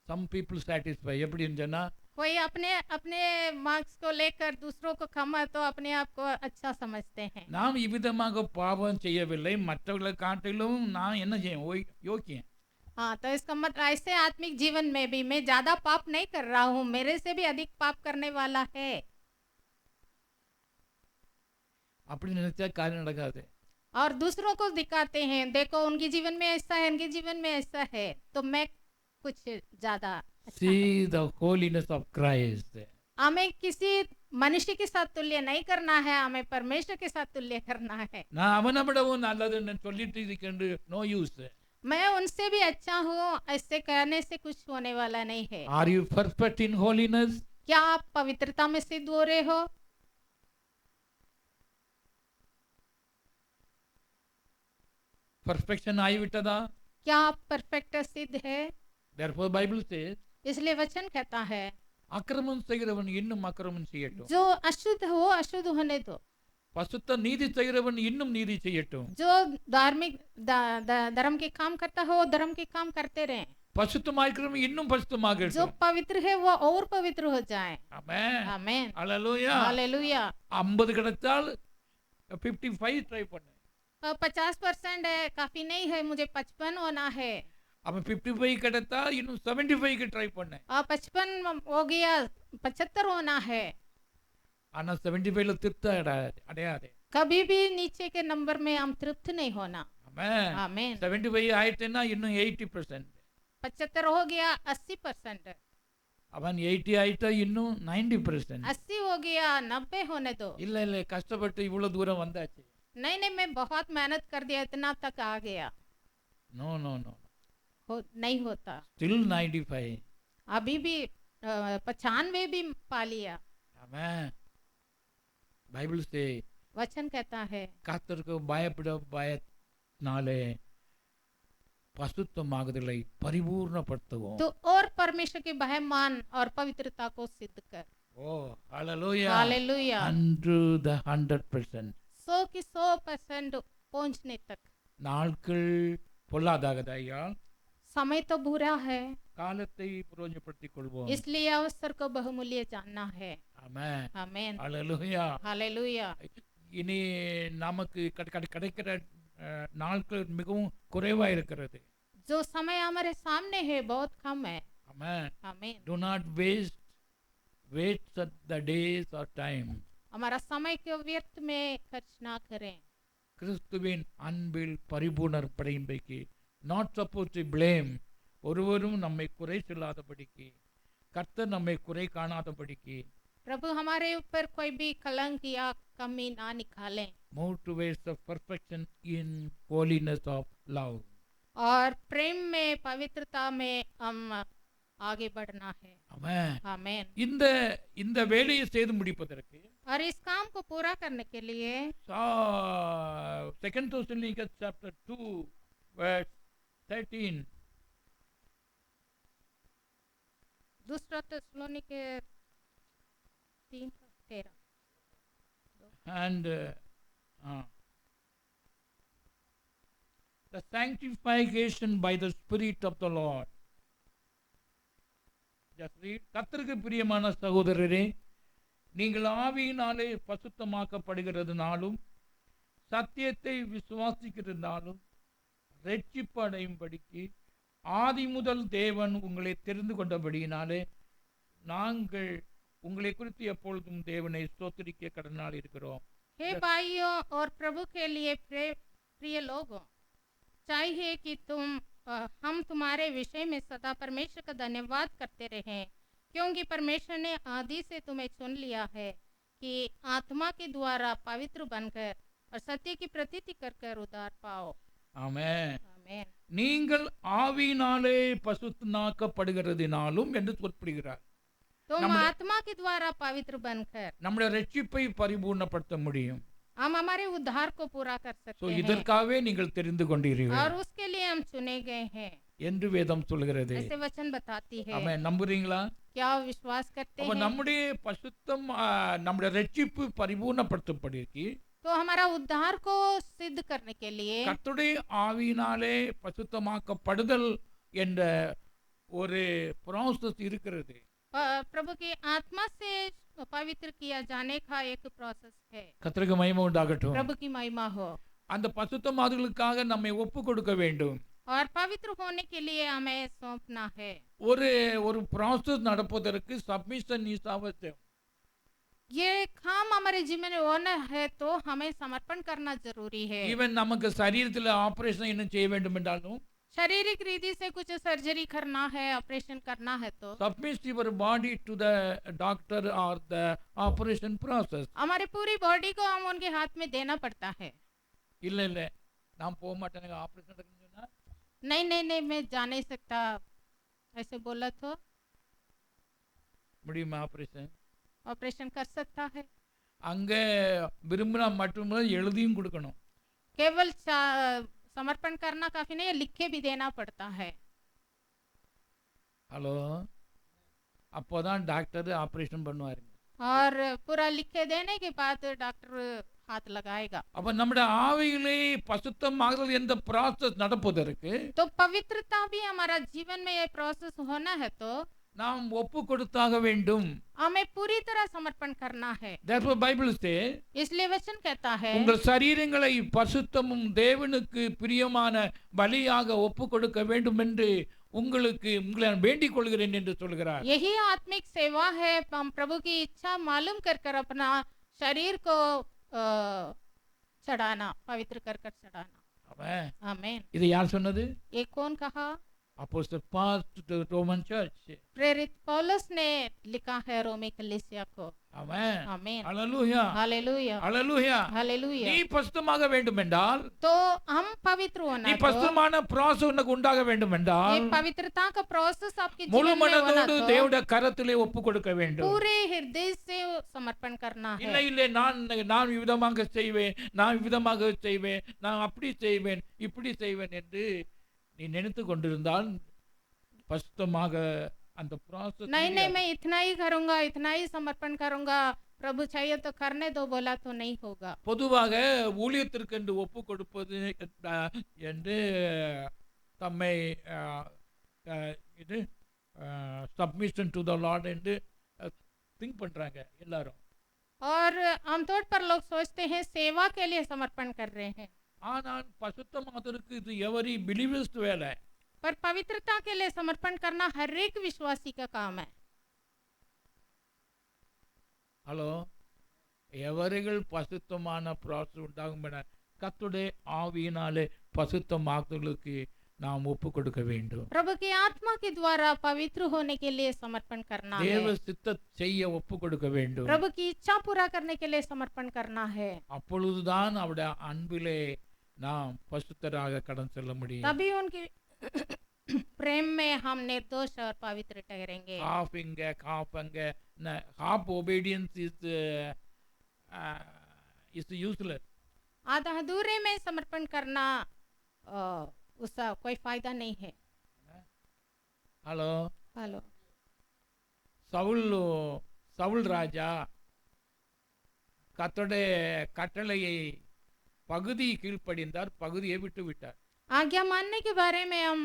some people satisfy. எப்படின்னு சொன்னா कोई अपने अपने मार्क्स को लेकर दूसरों को खमा तो अपने आप को अच्छा समझते हैं। நாம் இவ்விதமாக பாவம் செய்யவில்லை, மற்றவர்களை காட்டிலும் நான் என்ன செய்ய யோக்கியன். हाँ, तो इसका मतलब ऐसे आत्मिक जीवन में भी मैं ज्यादा पाप नहीं कर रहा हूँ, मेरे से भी अधिक पाप करने वाला है। அப்படி நினைச்சா காரியம் நடக்காது. और दूसरों को दिखाते हैं, देखो उनके जीवन में ऐसा है, उनके जीवन में ऐसा है, तो मैं कुछ ज्यादा अच्छा See the holiness of Christ. हमें किसी मनुष्य के साथ तुल्य नहीं करना है, हमें परमेश्वर के साथ तुल्य करना है। நான் அவனை விடவும் நல்லதுன்னு சொல்லிட்டு இதுக்கு நோ யூஸ். मैं उनसे भी अच्छा हूँ, ऐसे कहने से कुछ होने वाला नहीं है। Are you perfect in holiness? क्या आप पवित्रता में सिद्ध हो रहे हो? Perfection ஆகிவிட்டதா? क्या आप परफेक्ट सिद्ध है? Therefore Bible says, इसलिए वचन कहता है அக்கிரமம் செய்கிறவன் இன்னும் அக்கிரமம் செய்யட்டும், जो अशुद्ध हो अशुद्ध होने दो, பசுத்த நீதி செய்கிறவன் இன்னும் நீதி செய்யட்டும், जो धार्मिक धर्म के काम करता हो धर्म के काम करते रहे, பசுத்தமாயிருக்கிறவன் இன்னும் பசுத்தமாகட்டும். जो पवित्र है वो और पवित्र हो जाए। ஆமென். आमीन। அல்லேலூயா. हालेलुया। 50 கிடைத்தால் 55 ட்ரை பண்ணு. 50% है, काफी नहीं है, मुझे 55 होना है। அவன் 55 கிடைத்தா இன்னும் 75 க்கு ட்ரை பண்ணு. 55 हो गया, 75 होना है। ஆனா 75ல திருப்தி அடையாது. कभी भी नीचे के नंबर में हम तृप्त नहीं होना। ஆமென். आमीन। 75 ஆயிட்டேன்னா இன்னும் 80%. 75 हो गया, 80%। அவன் 80 ஆயிட்டா இன்னும் 90%. 80 हो गया, 90 होने दो। இல்ல இல்ல கஷ்டப்பட்டு இவ்வளவு தூரம் வந்தாச்சு. नहीं नहीं, मैं बहुत मेहनत कर दिया, इतना तक आ गया। No no no. नहीं होता। Still 95. अभी भी 95 भी पा लिया। ஆமென். பைபிள் சே वचन कहता है கர்த்தருக்கு பயத்தினாலே பசுத்தமாகுதலை பரிபூர்ணப்படுத்துவோம். तो और परमेश्वर के भय मान और पवित्रता को सिद्ध कर। ஓ ஹalleluya. हालेलुया। unto the 100%. 100 की 100% पहुंचने तक। நாட்கள் பொல்லாததாயா, समय तो बुरा है, காலத்தை பிரயோஜனப்படுத்திக் கொள்வோம். इसलिए अवसर को बहुमूल्य जानना है। ஆமென். आमीन। ஹalleluya. हालेलुया। இனி நமக்கு கிடைக்கிற நாட்கள் மிகவும் குறைவா இருக்கிறது. जो समय हमारे सामने है बहुत कम है। ஆமென். आमीन। Do not waste waste the days or time. हमारा समय को व्यर्थ में खर्च ना करें। கிறிஸ்துவின் அன்பில் பரிபூர்ணப்படையும்படிக்கு நாட் சப்போஸ் டு blame, ஒருவரும் நம்மை குறை சொல்லாதபடிக்கு, கர்த்தர் நம்மை குறை காணாதபடிக்கு, प्रभु हमारे ऊपर कोई भी कलंक या कमी ना निकालें move towards the perfection in holiness of love. और प्रेम में पवित्रता में हम आगे बढ़ना है। ஆமென். आमीन। இந்த இந்த வேலையை செய்து முடிப்பதற்கு और इस काम को पूरा करने के लिए 2 Thessalonians chapter 2 verse 13 दूसरा थिस्सलुनीके 3:13 and the sanctification by the Spirit of the Lord. Just read. கர்த்தருக்கு பிரியமான சகோதரரே, நீங்கள் ஆவியினாலே பசுத்தமாக்கப்படுகிறதுனாலும் சத்தியத்தை விசுவாசிக்கிறதுனாலும் ரட்சிப்பு அடையும்படிக்கு ஆதி முதல் தேவன் உங்களை தெரிந்து கொண்டபடியினாலே நாங்கள் உங்களை குறித்து எப்பொழுதும் தேவனை ஸ்தோத்திரிக்க கடனால் இருக்கிறோம். हे भाइयों और प्रभु के लिए प्रिय लोगों, चाहिए कि हम तुम्हारे विषय में सदा परमेश्वर का धन्यवाद करते रहें, क्योंकि परमेश्वर ने आदि से तुम्हें चुन लिया है कि आत्मा के द्वारा पवित्र बनकर और सत्य की प्रतीति कर कर उद्धार पाओ। ஆமென். आमीन। நீங்கள் ஆவியினாலே பசுத்தமாக்கப்படுகிறதினாலும் என்று குறிப்பிடுகிறார். तुम आत्मा के द्वारा पवित्र बनकर நம்முடைய ரட்சிப்பை பரிபூர்ணப்படுத்த முடியும். हम हमारे उद्धार को पूरा कर सकते हैं இதற்காகவே நீங்கள் தெரிந்து கொண்டீர்கள் और उसके लिए हम चुने गए हैं என்று வேதம் சொல்கிறது. ऐसे वचन बताती है। ஆமென். நம்புறீங்களா? क्या विश्वास करते அப்ப हैं? நம்முடைய பசுத்தம் நம்முடைய ரட்சிப்பு பரிபூர்ணப்படுத்தப்படுவதற்கு तो हमारा उद्धार को सिद्ध करने के लिए கர்த்தருடைய ஆவியினாலே பசுத்தமாக்கப்படுதல் என்ற ஒரு ப்ராசஸ் இருக்கிறது. प्रभु की आत्मा से पवित्र किया जाने का एक प्रोसेस है। கர்த்தருக்கு மகிமை உண்டாகட்டும். प्रभु की महिमा हो। அந்த பசுத்தமாதலுக்காக நம்மை ஒப்பு கொடுக்க வேண்டும். और पवित्र होने के लिए हमें सौंपना है। ஒரு ஒரு ப்ராசஸ் நடப்பதற்கு சப்மிஷன் இஸ் அவசியம். ये काम हमारे जीवन में होना है तो हमें समर्पण करना जरूरी है। ஈவன் நமக்கு சரீரத்தில் ஆபரேஷன் என்ன செய்ய வேண்டும் என்றாலும் शारीरिक रीति से कुछ सर्जरी करना है, ऑपरेशन करना है तो submit your body to the doctor or the operation process. हमारे पूरी बॉडी को हम उनके हाथ में देना पड़ता है। இல்ல இல்ல நான் போக மாட்டேன், எனக்கு ஆபரேஷன் நடக்குன்னு சொன்னா नहीं नहीं नहीं मैं जा नहीं सकता, ऐसे बोला तो முடியுமா? ஆபரேஷன் ऑपरेशन कर सकता है। அங்க விரும்பினா மட்டும்தான் எழுதியும் கொடுக்கணும். केवल समर्पण करना काफी नहीं, लिख के भी देना पड़ता है। ஹலோ, அப்போதான் டாக்டர் ஆபரேஷன் பண்ணுவாருங்க. और पूरा लिख के देने के बाद डॉक्टर हाथ लगाएगा। அப்ப நம்முடைய ஆவியிலே பசுத்தமாகுதல் என்ற ப்ராசஸ் நடப்பதற்கு तो पवित्रता भी हमारा जीवन में ये प्रोसेस होना है तो நாம் ஒப்பு கொடுத்தாக வேண்டும். हमें पूरी तरह समर्पण करना है। Therefore Bible says, इसलिए वचन कहता है உங்கள் சரீரங்களை பசுத்தமும் தேவனுக்கு பிரியமான பலியாக ஒப்பு கொடுக்க வேண்டும் என்று உங்களை வேண்டிக் கொள்கிறேன் என்று சொல்கிறார். यही आत्मिक सेवा है। हम प्रभु की इच्छा मालूम कर कर अपना शरीर को चढ़ाना, पवित्र कर कर चढ़ाना। आमीन। இது யார் சொன்னது? ये कौन कहा? Apostle Paul to the Roman church. प्रेरित पौलुस ने लिखा है रोमी कलीसिया को। ஆமென். आमीन। ஹalleluya. हालेलुया। ஹalleluya. हालेलुया। நீ பசுத்தமாக வேண்டும் என்றால், तो हम पवित्र होना நீ तो பசுத்தமான ப்ராசஸ் உனக்கு உண்டாக வேண்டும் ये என்றால் पवित्रता का प्रोसेस आपके முழு जीवन में होना மனதோடு तो தேவனுடைய கரத்திலே ஒப்பு கொடுக்க வேண்டும். पूरे हृदय से समर्पण करना இல்லை है। இல்லை நான் விதமாக செய்வேன், நான் விதமாக செய்வேன், நான் அப்படி செய்வேன், இப்படி செய்வேன் என்று நீ நினைத்து கொண்டிருந்தால் பசுத்தமாக அந்த ப்ராசஸ் नहीं नहीं मैं इतना ही करूंगा, इतना ही समर्पण करूंगा, प्रभु चाहिए तो करने दो बोला तो नहीं होगा। பொதுவாக ஊழியத்திற்கு என்று ஒப்பு கொடுப்பது என்று தம்மை இது சப்மிஷன் டு த லார்ட் என்று திங்க் பண்றாங்க எல்லாரும். और आमतौर पर लोग सोचते हैं सेवा के लिए समर्पण कर रहे हैं, ஆனால் பசுத்தமாதலுக்கு இது எவரி பிலீவர்ஸ் வேலை. पर पवित्रता के लिए समर्पण करना हर एक विश्वासी का काम है। ஹலோ, எவர்கள் பசுத்தமான ப்ராசஸ் உண்டாகும் என கர்த்தருடைய ஆவியினாலே பசுத்தமாக்குதலுக்கு நாம் ஒப்பு கொடுக்க வேண்டும். प्रभु की आत्मा के द्वारा पवित्र होने के लिए समर्पण करना தேவ है, சித்தம் செய்ய ஒப்பு கொடுக்க வேண்டும். प्रभु की इच्छा पूरा करने के लिए समर्पण करना है। அப்பொழுதுதான் அவருடைய அன்பிலே நாம் பசுத்தராக கடந்து செல்ல முடியும். तभी उनकी प्रेम में हम निर्दोष और पवित्र ठहरेंगे। half obedience is useless. आधा अधूरे में समर्पण करना उसका कोई फायदा नहीं है। ஹலோ, हेलो, சவுல் ராஜா கர்த்தருடைய கட்டளையை பகுதி கீழ்ப்படிந்தார், பகுதியை விட்டு விட்டார். आज्ञा मानने के बारे में हम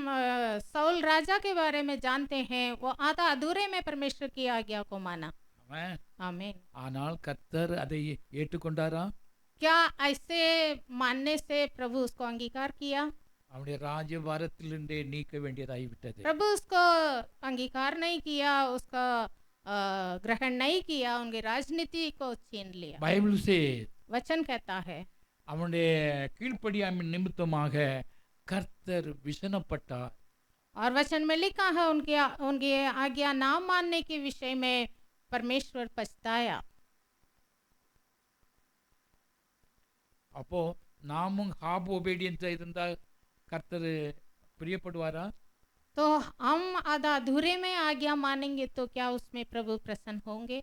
साउल राजा के बारे में जानते हैं, वो आधा अधूरे में परमेश्वर की आज्ञा को माना। ஆமென். आमीन। ஆனால் கர்த்தர் அதை ஏற்றுக்கொண்டாரா? क्या ऐसे मानने से प्रभु उसको अंगीकार किया? அவனுடைய ராஜ்யபாரத்திலிருந்தே நீக்க வேண்டியதாகிவிட்டது. प्रभु उसको अंगीकार नहीं किया, उसका ग्रहण नहीं किया, उनकी राजनीति को छीन लिया। பைபிள் वचन कहता है அவனுடைய கீழ்ப்படியாமை நிமித்தமாக கர்த்தர் விசனப்பட்டார். और वचन में लिखा है उनकी आज्ञा ना मानने के विषय में परमेश्वर पछताया। அப்போ நாமும் ஹாப் ஒபீடியன்ஸா இருந்தா கர்த்தர் பிரியப்படுவாரா? तो हम आधा अधूरे में आज्ञा मानेंगे तो क्या उसमें प्रभु प्रसन्न होंगे?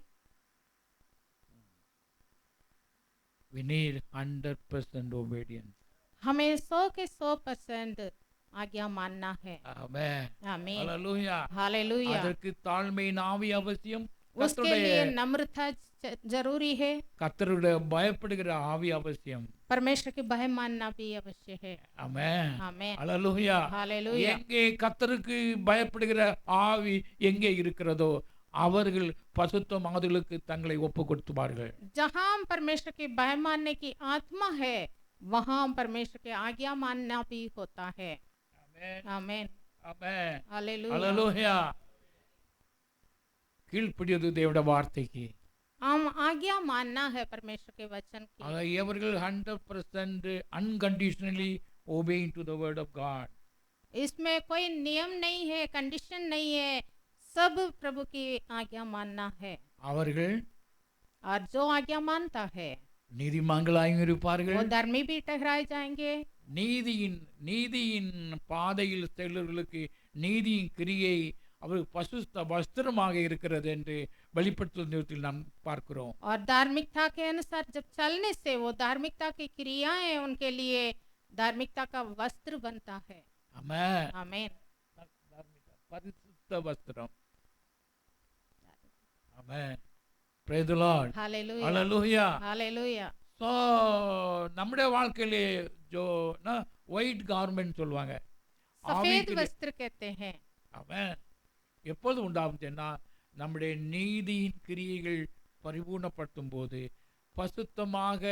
We need 100% obedience. हमें 100 के 100% आज्ञा मानना है। ஆமென். आमीन। ஹalleluya. हालेलुया। அதற்கு தாழ்மையின் ஆவி அவசியம். उसके लिए नम्रता जरूरी है, கர்த்தருடைய பயப்படுகிற ஆவி அவசியம். परमेश्वर के भय मानना भी अवश्य है। ஆமென். आमीन। ஹalleluya. हालेलुया। எங்கே கர்த்தருக்கு பயப்படுகிற ஆவி எங்கே இருக்கிறதோ அவர்கள் பசுத்தமாதலுக்கு தங்களை ஒப்பு கொடுத்துவார்கள். जहाँ परमेश्वर के भय मानने की आत्मा है, वहाँ परमेश्वर के आज्ञा मानना भी होता है। ஆமென். आमीन। ஆமென். हालेलुया। ஹalleluya. கீழ்ப்படிவது தேவனுடைய வார்த்தைக்கு. हम आज्ञा मानना है परमेश्वर के वचन की। ஆக எவர்கள் 100% unconditionally obeying to the word of God. इसमें कोई नियम नहीं है, कंडीशन नहीं है, सब प्रभु की आज्ञा मानना है। அவர்கள் और जो आज्ञा मानता है நீதிமான்களாயும் वो இருப்பார்கள். धर्मी भी ठहराए जाएंगे। நீதியின் பாதையில் செல்லுவர்களுக்கு நீதியின் கிரியை அவர் பசுத்த வஸ்திரமாக இருக்கிறது என்று வெளிப்படுத்தல் நாம் பார்க்கிறோம். और धार्मिकता के अनुसार जब चलने से वो धार्मिकता की क्रियाएं उनके लिए धार्मिकता का वस्त्र बनता है। ஆமென். आमीन। பரிசுத்த வஸ்திரம். ஆமென். Praise the Lord. Hallelujah. Hallelujah. Hallelujah. So நம்முடைய வாழ்க்கையிலே ஜோ ஒயிட் கார்மெண்ட் சொல்லுவாங்க. सफेद वस्त्र कहते हैं। அவன் எப்போது உண்டாகுதுன்னா நம்முடைய நீதியின் கிரியைகள் பரிபூர்ணப்படுத்தும் போது, பசுத்தமாக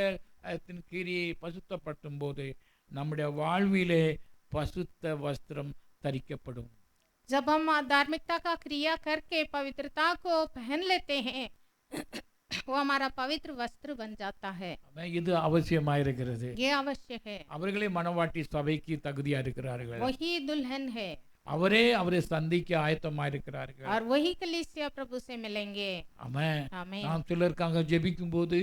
அதன் கிரியை பசுத்தப்படுத்தும் போது நம்முடைய வாழ்விலே பசுத்த வஸ்திரம் தரிக்கப்படும். जब हम धार्मिकता का क्रिया करके पवित्रता को पहन लेते हैं वो हमारा पवित्र वस्त्र बन जाता है। இது அவசியமாயிருக்கிறது. ये अवश्य है। அவர்களே மணவாட்டி சபைக்கு தகுதியா இருக்கிறார்கள். वही दुल्हन है அவரே அவரை சந்திக்க ஆயத்தமாயிருக்கிறார்கள். और वही कलीसिया प्रभु से मिलेंगे। ஆமென். आमीन। நாம் சிலருக்காக ஜெபிக்கும் போது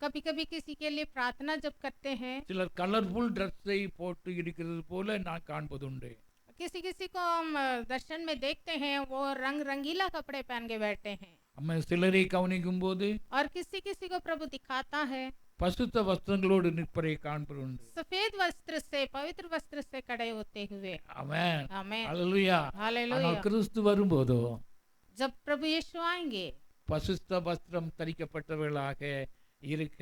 कभी कभी किसी के लिए प्रार्थना जब करते हैं, சிலர் கலர்ஃபுல் ட்ரெஸ்ஸை போட்டு இருக்கிறது போல நான் காண்பதுண்டு. किसी किसी को हम दर्शन में देखते हैं वो रंग रंगीला कपड़े पहन के बैठे हैं। நம்ம சிலரை கவனிக்கும் போது और किसी किसी को प्रभु दिखाता है பசுத்த வஸ்திரங்களோடு நிற்பதை காண்பதுண்டு. सफेद वस्त्र से, पवित्र वस्त्र से खड़े होते हुए। ஆமென். आमीन। அல்லேலூயா. हालेलुया। ஆனால் கிறிஸ்து வரும்போதோ जब प्रभु यीशु आएंगे பசுத்த வஸ்திரம் தரிக்கப்பட்டவர்களாக இருக்க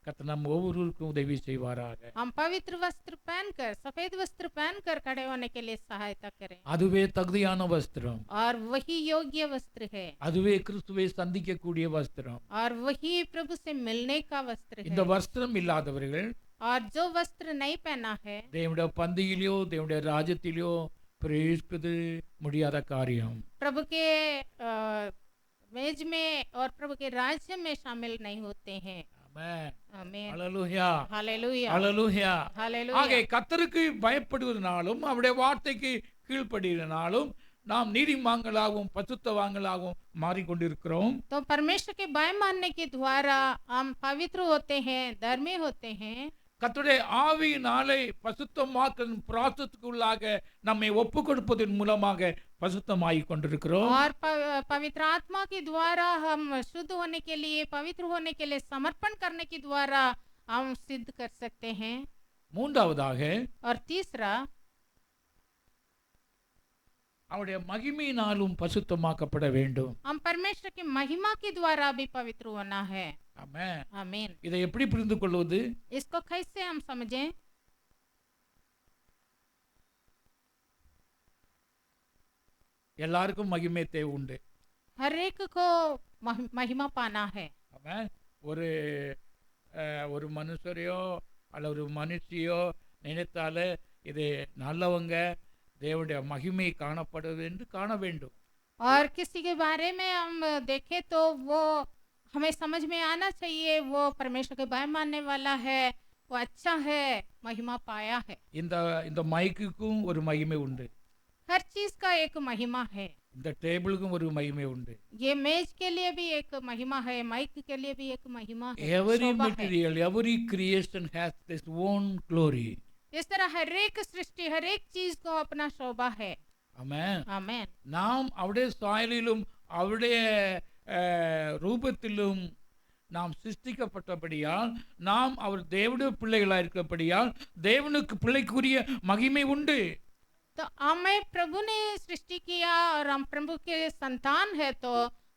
கர்த்தர் நம் ஒவ்வொருவருக்கும் உதவி செய்வாராக. हम पवित्र वस्त्र पहनकर, सफेद वस्त्र पहनकर खड़े होने के लिए सहायता करें। அதுவே தகுதியான வஸ்திரம். और वही योग्य वस्त्र है। அதுவே கிறிஸ்துவை சந்திக்கக்கூடிய வஸ்திரம். और वही प्रभु से मिलने का वस्त्र இந்த है। வஸ்திரம் இல்லாதவர்கள் और जो वस्त्र नहीं पहना है தேவனுடைய பந்தியிலோ தேவனுடைய ராஜ்யத்திலோ பிரவேசிப்பது முடியாத காரியம். प्रभु के मेज में और प्रभु के राज्य में शामिल नहीं होते हैं। ஆமென். आमीन। ஹல்லேலூயா. हालेलुया। ஹல்லேலூயா. हालेलुया। ஆகவே கர்த்தருக்கு பயப்படுவதனாலும் அவருடைய வார்த்தைக்கு கீழ்ப்படிவதனாலும் நாம் நீதிமான்களாகவும் பசுத்தவான்களாகவும் மாறிக்கொண்டிருக்கிறோம். तो परमेश्वर के भय मानने के द्वारा हम पवित्र होते हैं, धर्मी होते हैं। கர்த்தருடைய ஆவியினாலே பசுத்தமாக்கும் பிராசத்துக்குள்ளாக நம்மை ஒப்பு கொடுப்பதன் மூலமாக பசுத்தமாகிக் கொண்டிருக்கிறோம். और पवित्र आत्मा के द्वारा हम शुद्ध होने के लिए, पवित्र होने के लिए समर्पण करने के द्वारा हम सिद्ध कर सकते हैं। மூன்றாவதாக और तीसरा, அவருடைய மகிமையினாலும் பசுத்தமாக்கப்பட வேண்டும். हम परमेश्वर की महिमा के द्वारा भी पवित्र होना है। ஆமென். आमीन। இதை எப்படி புரிந்து கொள்வது? इसको कैसे हम समझें? எல்லாருக்கும் மகிமை தேவை உண்டு. हर एक को महिमा पाना है। ஆமென். ஒரு ஒரு மனுஷரையோ அல்ல ஒரு மனுஷியோ நினைத்தாலே இது நல்லவங்க தேவனுடைய மகிமை காணப்படுவது என்று காண வேண்டும். और किसी के बारे में हम देखें तो वो हमें समझ में आना चाहिए, वो परमेश्वर के भय मानने वाला है, वो अच्छा है, महिमा पाया है। இந்த இந்த மைக்குக்கும் ஒரு மகிமை உண்டு. हर चीज का एक महिमा है। இந்த டேபிளுக்கும் ஒரு மகிமை உண்டு. ये मेज के लिए भी एक महिमा है, माइक के लिए भी एक महिमा है, Every शोभा है। material, every creation has its own glory. इस तरह हर एक सृष्टि, हर एक चीज को अपना शोभा है। ஆமென். आमीन। நாம் அவருடைய சாயலிலும் அவருடைய ரூபத்திலும் நாம் சிருஷ்டிக்கப்பட்டபடியால் நாம் அவர் தேவனுடைய பிள்ளைகளாக இருக்கிறபடியால் தேவனுக்கு பிள்ளைக்குரிய மகிமை உண்டு. तो हमें प्रभु ने सृष्टि किया और हम प्रभु के संतान है, तो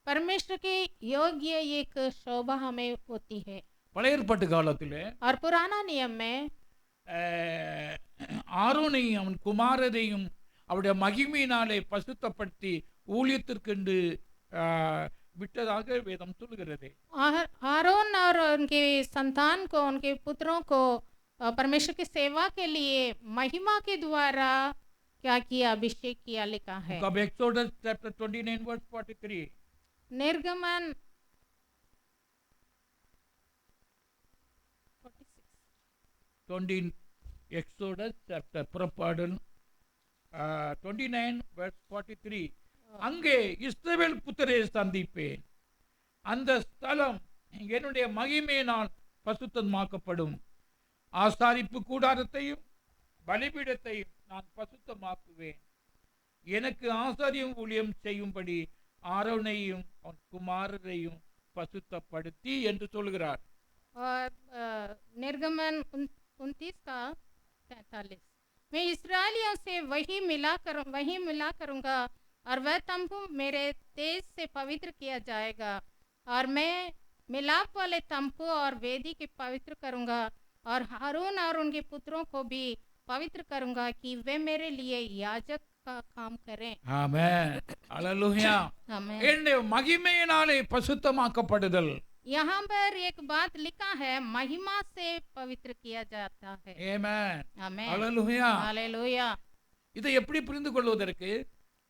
परमेश्वर के योग्य एक शोभा हमें होती है। பழைய ஏற்பாட்டு காலத்திலே और पुराना नियम में ஆரோனையும் அவன் குமாரரையும் அவருடைய மகிமையினாலே பசுத்தப்படுத்தி ஊழியத்திற்கென்று விட்டதாக வேதம் சொல்கிறது. आरोन और उनके संतान को, उनके पुत्रों को परमेश्वर की सेवा के लिए महिमा के द्वारा क्या किया, अभिषेक किया, लिखा है। Book of Exodus chapter 29 verse 43. निर्गमन 20 Exodus chapter புறப்பாடு 29 verse 43. அங்கே இஸ்ரவேல் புத்திரரை சந்திப்பேன், அந்த ஸ்தலம் என்னுடைய மகிமையினால் பசுத்தமாக்கப்படும். ஆசாரிப்பு கூடாரத்தையும் பலிபீடத்தையும் நான் பசுத்தமாக்குவேன். எனக்கு ஆசாரியம் ஊழியம் செய்யும்படி ஆரோனையும் அவன் குமாரரையும் பசுத்தப்படுத்தி என்று சொல்கிறார். और निर्गमन 29 का 43, मैं इस्राएलियों से वही मिला करूंगा और वह तंबू मेरे तेज से पवित्र किया जाएगा, और मैं मिलाप वाले तंबू और वेदी के पवित्र करूंगा, और हारून और उनके पुत्रों को भी पवित्र करूंगा कि वे मेरे लिए याजक का काम करें। ஆமென். அல்லேலூயா. आमीन। என்னுடைய மகிமையினாலே பசுத்தமாக்கப்படுதல். यहाँ पर एक बात लिखा है, महिमा से पवित्र किया जाता है। ஆமென். आमीन। அல்லேலூயா. हालेलुया। இதை எப்படி புரிந்து கொள்வதற்கு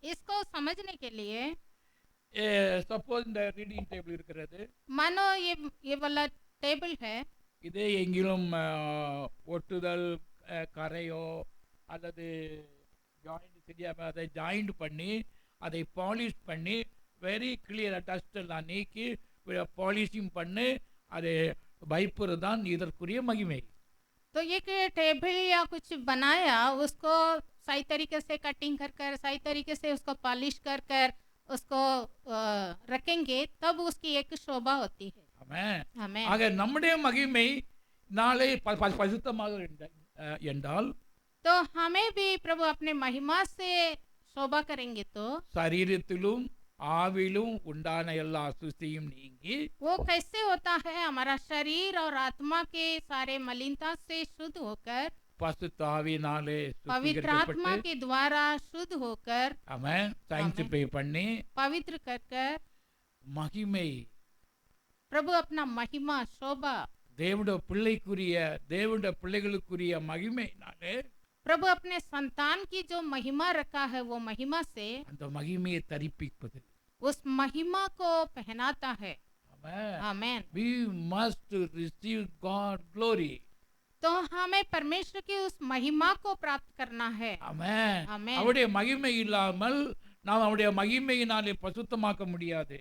इसको समझने के लिए சப்போஸ் இந்த ரீடிங் டேபிள் இருக்கிறது, मानो ये वाला टेबल है, இதே எங்கிலும் ஒட்டுதல் கரையோ அல்லது ஜாயிண்ட் தெரியாம அதை ஜாயிண்ட் பண்ணி அதை பாலிஷ் பண்ணி வெரி கிளியர் டஸ்ட் எல்லாம் நீக்கி பாலிஷிங் பண்ணி அதை வைப்பது தான் இதற்குரிய மகிமை. तो एक टेबल या कुछ बनाया, उसको सही तरीके से कटिंग कर सही तरीके से उसको पॉलिश कर उसको रखेंगे, तब उसकी एक शोभा होती है। ஆமென். आमीन। ஆக நம்முடைய மகிமை நாளை பரிசுத்தமாக என்றால் तो हमें भी प्रभु अपने महिमा से शोभा करेंगे, तो சரீரத்திலும் ஆவிலும் உண்டான எல்லா அசுஸ்தியும் நீங்கி वो कैसे होता है, हमारा शरीर और आत्मा के सारे मलिनता से शुद्ध होकर, பசுத்த ஆவியினாலே पवित्र आत्मा சுத்திகரிக்கப்பட்டு के द्वारा शुद्ध होकर, அவன் சயின்டிஃபை பண்ணி पवित्र कर மகிமை प्रभु अपना महिमा शोभा, தேவனுடைய பிள்ளைக்குரிய தேவனுடைய பிள்ளைகளுக்குரிய மகிமையினாலே प्रभु अपने संतान की जो महिमा रखा है, वो महिमा से அந்த மகிமையை தரிப்பிப்பது. उस महिमा को पहनाता है। Amen. Amen. We must receive God glory. तो हमें परमेश्वर की उस महिमा को प्राप्त करना है। Amen. Amen. அவருடைய மகிமை இல்லாமல் நாம் அவருடைய மகிமையினாலே பசுத்தமாக்க முடியாது.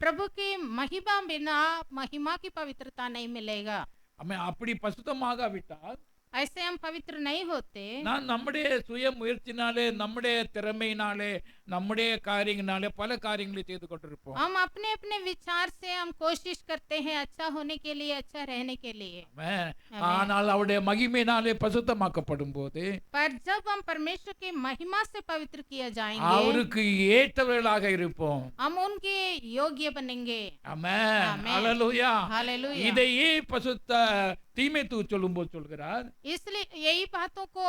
प्रभु की महिमा बिना महिमा की पवित्रता नहीं मिलेगा। ஆமென். அப்படி பசுத்தமாகாவிட்டால் ऐसे हम पवित्र नहीं होते। நான் நம்முடைய சுய முயற்சினாலே நம்முடைய திறமையினாலே நம்முடைய காரியங்களாலே பல காரியங்களை செய்து கொண்டிருப்போம். हम अपने अपने विचार से हम कोशिश करते हैं अच्छा होने के लिए, अच्छा रहने के लिए। ஆமென். Amen. ஆனால் அவருடைய மகிமையினாலே பசுத்தமாக்கப்படும் போது पर जब हम परमेश्वर की महिमा से पवित्र किए जाएंगे, அவருக்கு ஏற்றவர்களாக இருப்போம். हम उनके योग्य बनेंगे। ஆமென். Amen. ஹல்லேலூயா. हालेलुया। இதையே பசுத்த தீமோத்தேயு சொல்லும்போது சொல்கிறார், इसलिए यही बातों को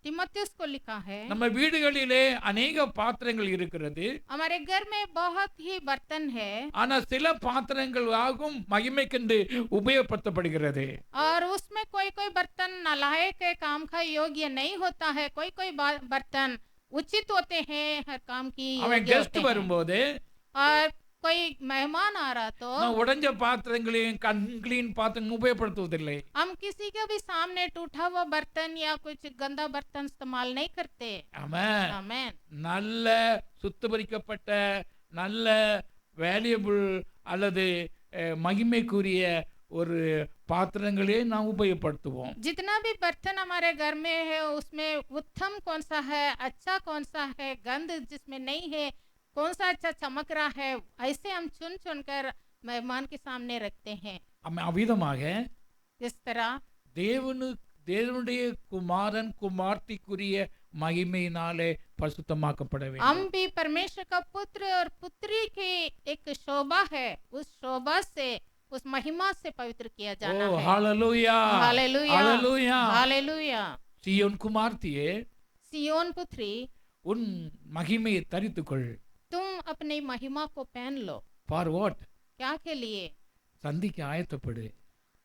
तीमुथियुस को लिखा है। நம்ம வீடுகளிலே अनेक பாத்திரங்கள் இருக்கிறது. हमारे घर में बहुत ही बर्तन है ஆனா சில பாத்திரங்கள் ஆகும் மகிமைக்கென்று உபயோகப்படுத்தப்படுகிறது. और उसमें कोई कोई बर्तन नालायक के काम का योग्य नहीं होता है। कोई कोई बर्तन उचित होते हैं, हर काम की அவன் योग्य கெஸ்ட் होते हैं। வரும்போது और कोई मेहमान आ रहा तो நான் உடைஞ்ச பாத்திரங்களையும் அன்கிளீன் பாத்திரம் உபயோகப்படுத்துவதில்லை. हम किसी के भी सामने टूटा हुआ बर्तन या कुछ गंदा बर्तन इस्तेमाल नहीं करते। ஆமென். आमेन। நல்ல சுத்தபரிக்கப்பட்ட நல்ல வேல்யூபிள் அல்லது மகிமைக்குரிய ஒரு பாத்திரங்களே நாம் உபயோகப்படுத்துவோம். जितना भी बर्तन हमारे घर में है उसमें उत्तम कौन सा है, अच्छा कौन सा है, गंध जिसमें नहीं है, कौन सा अच्छा चमक रहा है, ऐसे हम चुन चुन कर मेहमान के सामने रखते हैं। அவ்விதமாக इस तरह தேவனுடைய குமாரன் குமார்த்திக்குரிய மகிமையினாலே பரிசுத்தமாக்கப்பட வேண்டும். हम भी परमेश्वर का पुत्र और पुत्री की एक शोभा है, उस शोभा से उस महिमा से पवित्र किया जाना ஓ है। ஹalleluya. हालेलुया। ஹalleluya. हालेलुया। சீயோன் குமார்த்தியே सियोन पुत्री, உன் மகிமையை தரித்துக்கொள். तुम अपनी महिमा को पहन लो। For what? क्या के लिए? சந்திக்க ஆயத்தப்படு.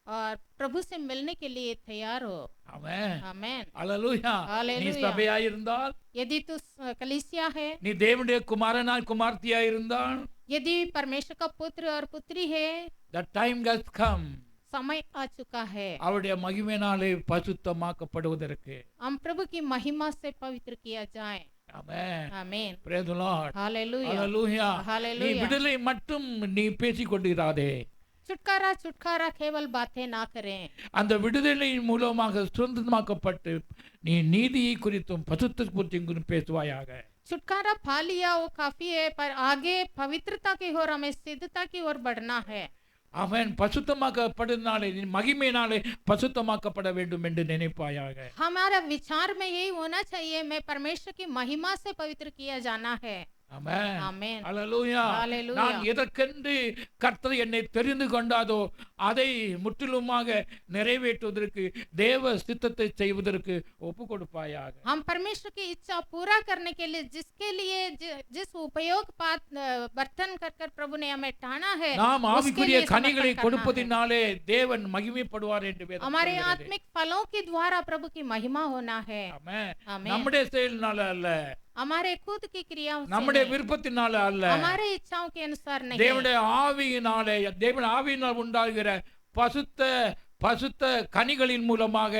और प्रभु से मिलने के लिए तैयार हो। ஆமென். आमेन। ஹalleluya. நீ हालेलुया। சபையாய் இருந்தால், यदि तू कलीसिया है, நீ தேவனுடைய குமாரனாய் குமார்த்தியாய் இருந்தால், यदि परमेश्वर का पुत्र और पुत्री है, the time has come. समय आ चुका है। அவருடைய மகிமையினாலே பரிசுத்தமாக்கப்படுவதற்கு. हम प्रभु की महिमा से पवित्र किया जाए। ஆமென். आमीन। Praise the Lord. हालेलुया। ஹalleluya. நீ हालेलुया। விடுதலை மட்டும் நீ பேசிக் கொண்டிராதே. छुटकारा छुटकारा केवल बातें ना करें। அந்த விடுதலையின் மூலமாக சுதந்திரமாக்கப்பட்டு நீ நீதியை குறித்தும் பரிசுத்த குறித்தும் பேசுவாயாக. छुटकारा पा लिया वो काफी है, पर आगे पवित्रता की ओर हमें सिद्धता की ओर बढ़ना है। அவன் பசுத்தமாக்கப்படுனாலே நீ மகிமையினாலே பசுத்தமாக்கப்பட வேண்டும் என்று நினைப்பாயாக. हमारा विचार में यही होना चाहिए, मैं परमेश्वर की महिमा से पवित्र किया जाना है। ஆமென். आमीन। ஹalleluya. हालेलुया। நான் எதற்கென்று கர்த்தர் என்னை தெரிந்து கொண்டாதோ அதை முற்றிலுமாக நிறைவேற்றுவதற்கு தேவ சித்தத்தை செய்வதற்கு ஒப்பு கொடுப்பாயாக. हम परमेश्वर की इच्छा पूरा करने के लिए जिसके लिए जिस उपयोग बर्तन कर कर प्रभु ने हमें ठाना है, நாம் उसके ஆவிக்குரிய लिए கனிகளை समर्पण करना है। கொடுப்பதினாலே தேவன் மகிமைப்படுவார் என்று வேதம் हमारे சொல்கிறது. आत्मिक फलों के द्वारा प्रभु की महिमा होना है। ஆமென். आमीन। நம்முடைய செயலினால அல்ல, हमारे खुद की क्रियाओं से நம்முடைய नहीं, விருப்பத்தினால அல்ல, हमारे इच्छाओं के अनुसार नहीं। தேவனுடைய ஆவியினாலே தேவன் ஆவியினால் உண்டாகிற பசுத்த கனிகளின் மூலமாக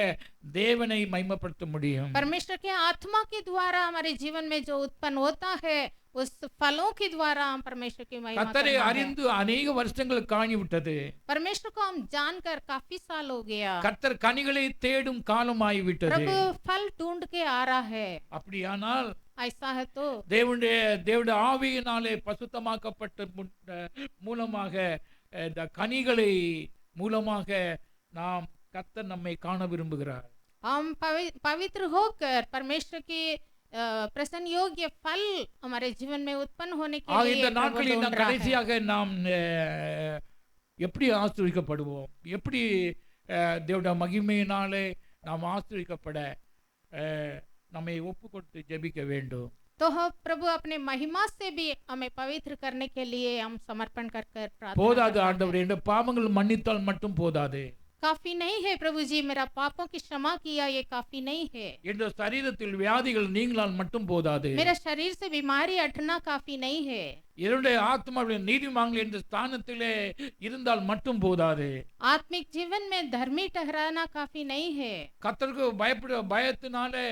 தேவனை மகிமைப்படுத்த முடியும். परमेश्वर के आत्मा के द्वारा हमारे जीवन में जो उत्पन्न होता है, उस फलों के द्वारा हम परमेश्वर की महिमा கர்த்தரை करना है। அறிந்து अनेक வருஷங்கள் காணி விட்டது. परमेश्वर को हम जानकर काफी साल हो गया। கர்த்தர் கனிகளை தேடும் காலமாய் விட்டது. प्रभु फल ढूंढ के आ रहा है। அப்படியானால் ऐसा है तो தேவனுடைய ஆவியினாலே பசுத்தமாக்கப்பட்ட மூலமாக இந்த கனிகளை மூலமாக நாம் கர்த்தர் நம்மை காண விரும்புகிறார். हम पवित्र होकर परमेश्वर की प्रसन्न योग्य फल हमारे जीवन में उत्पन्न होने के ஆக लिए இந்த प्रभु நாட்களில் ढूंढ நாம் रहा है। கடைசியாக நாம் எப்படி ஆசீர்வதிக்கப்படுவோம், எப்படி தேவனுடைய மகிமையினாலே நாம் ஆசீர்வதிக்கப்பட நம்மை ஒப்பு கொடுத்து ஜெபிக்க வேண்டும். तो हम प्रभु अपने महिमा से भी हमें पवित्र करने के लिए हम समर्पण कर कर प्रार्थना போதாது करना है। ஆண்டவரே, இந்த பாவங்கள் மன்னித்தால் மட்டும் போதாது. काफी नहीं है प्रभु जी, मेरा पापों की क्षमा किया ये काफी नहीं है। என்ற சரீரத்தில் வியாதிகள் நீங்களால் மட்டும் போதாது. मेरा शरीर से बीमारी हटना काफी नहीं है। என்னுடைய ஆத்மாவுடைய நீதிமான்கள் என்ற ஸ்தானத்திலே இருந்தால் மட்டும் போதாது. आत्मिक जीवन में धर्मी ठहराना काफी नहीं है। கர்த்தருக்கு பயத்தினாலே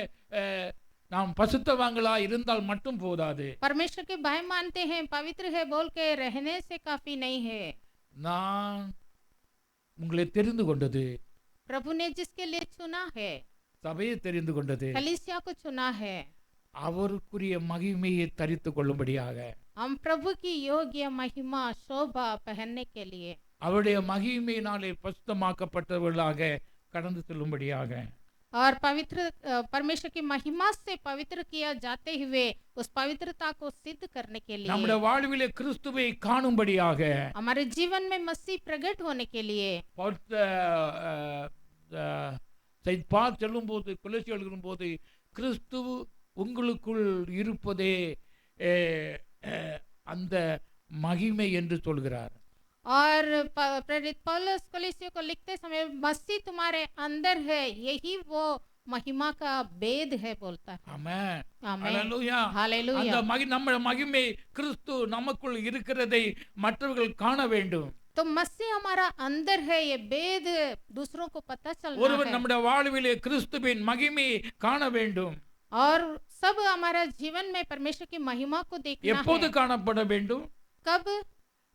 நாம் பசுத்தவான்களா இருந்தால் மட்டும் போதாது. परमेश्वर के भय मानते हैं, पवित्र है बोल के रहने से काफी नहीं है। நான் உங்களை தெரிந்து கொண்டது, प्रभु ने जिसके लिए चुना है, சபையை தெரிந்து கொண்டது, कलीसिया को चुना है, அவருக்குரிய மகிமையை தரித்துக் கொள்ளும்படியாக, हम प्रभु की योग्य महिमा शोभा पहनने के लिए, அவருடைய மகிமையினாலே பசுத்தமாக்கப்பட்டவர்களாக கடந்து செல்லும்படியாக, और पवित्र परमेश्वर की महिमा से पवित्र किया जाते हुए उस पवित्रता को सिद्ध करने के लिए, நம்முடைய வாழ்விலே கிறிஸ்துவை காணும்படியாக, हमारे जीवन में मसीह प्रकट होने के लिए। செயின்ட் பால் சொல்லும்போது, கொலோசியர் எழுதும்போது, கிறிஸ்து உங்களுக்குள் இருப்பதே அந்த மகிமை என்று சொல்கிறார். और प्रेरित पौलुस कलीसिया को लिखते समय मसीह तुम्हारे अंदर है, यही वो महिमा का भेद है बोलता है। ஆமென். ஆமென். ஹல்லேலூயா. हालेलुया। அந்த நம்ம மகிமை கிறிஸ்து நமக்குள் இருக்கிறதை மற்றவர்கள் காண வேண்டும். तो मसीह हमारा अंदर है, ये भेद दूसरों को पता चलना ஒருவர் है। நம்முடைய வாழ்விலே கிறிஸ்துவின் மகிமையை காண வேண்டும். और सब हमारा जीवन में परमेश्वर की महिमा को देखना எப்போது है। காணப்பட வேண்டும்? कब?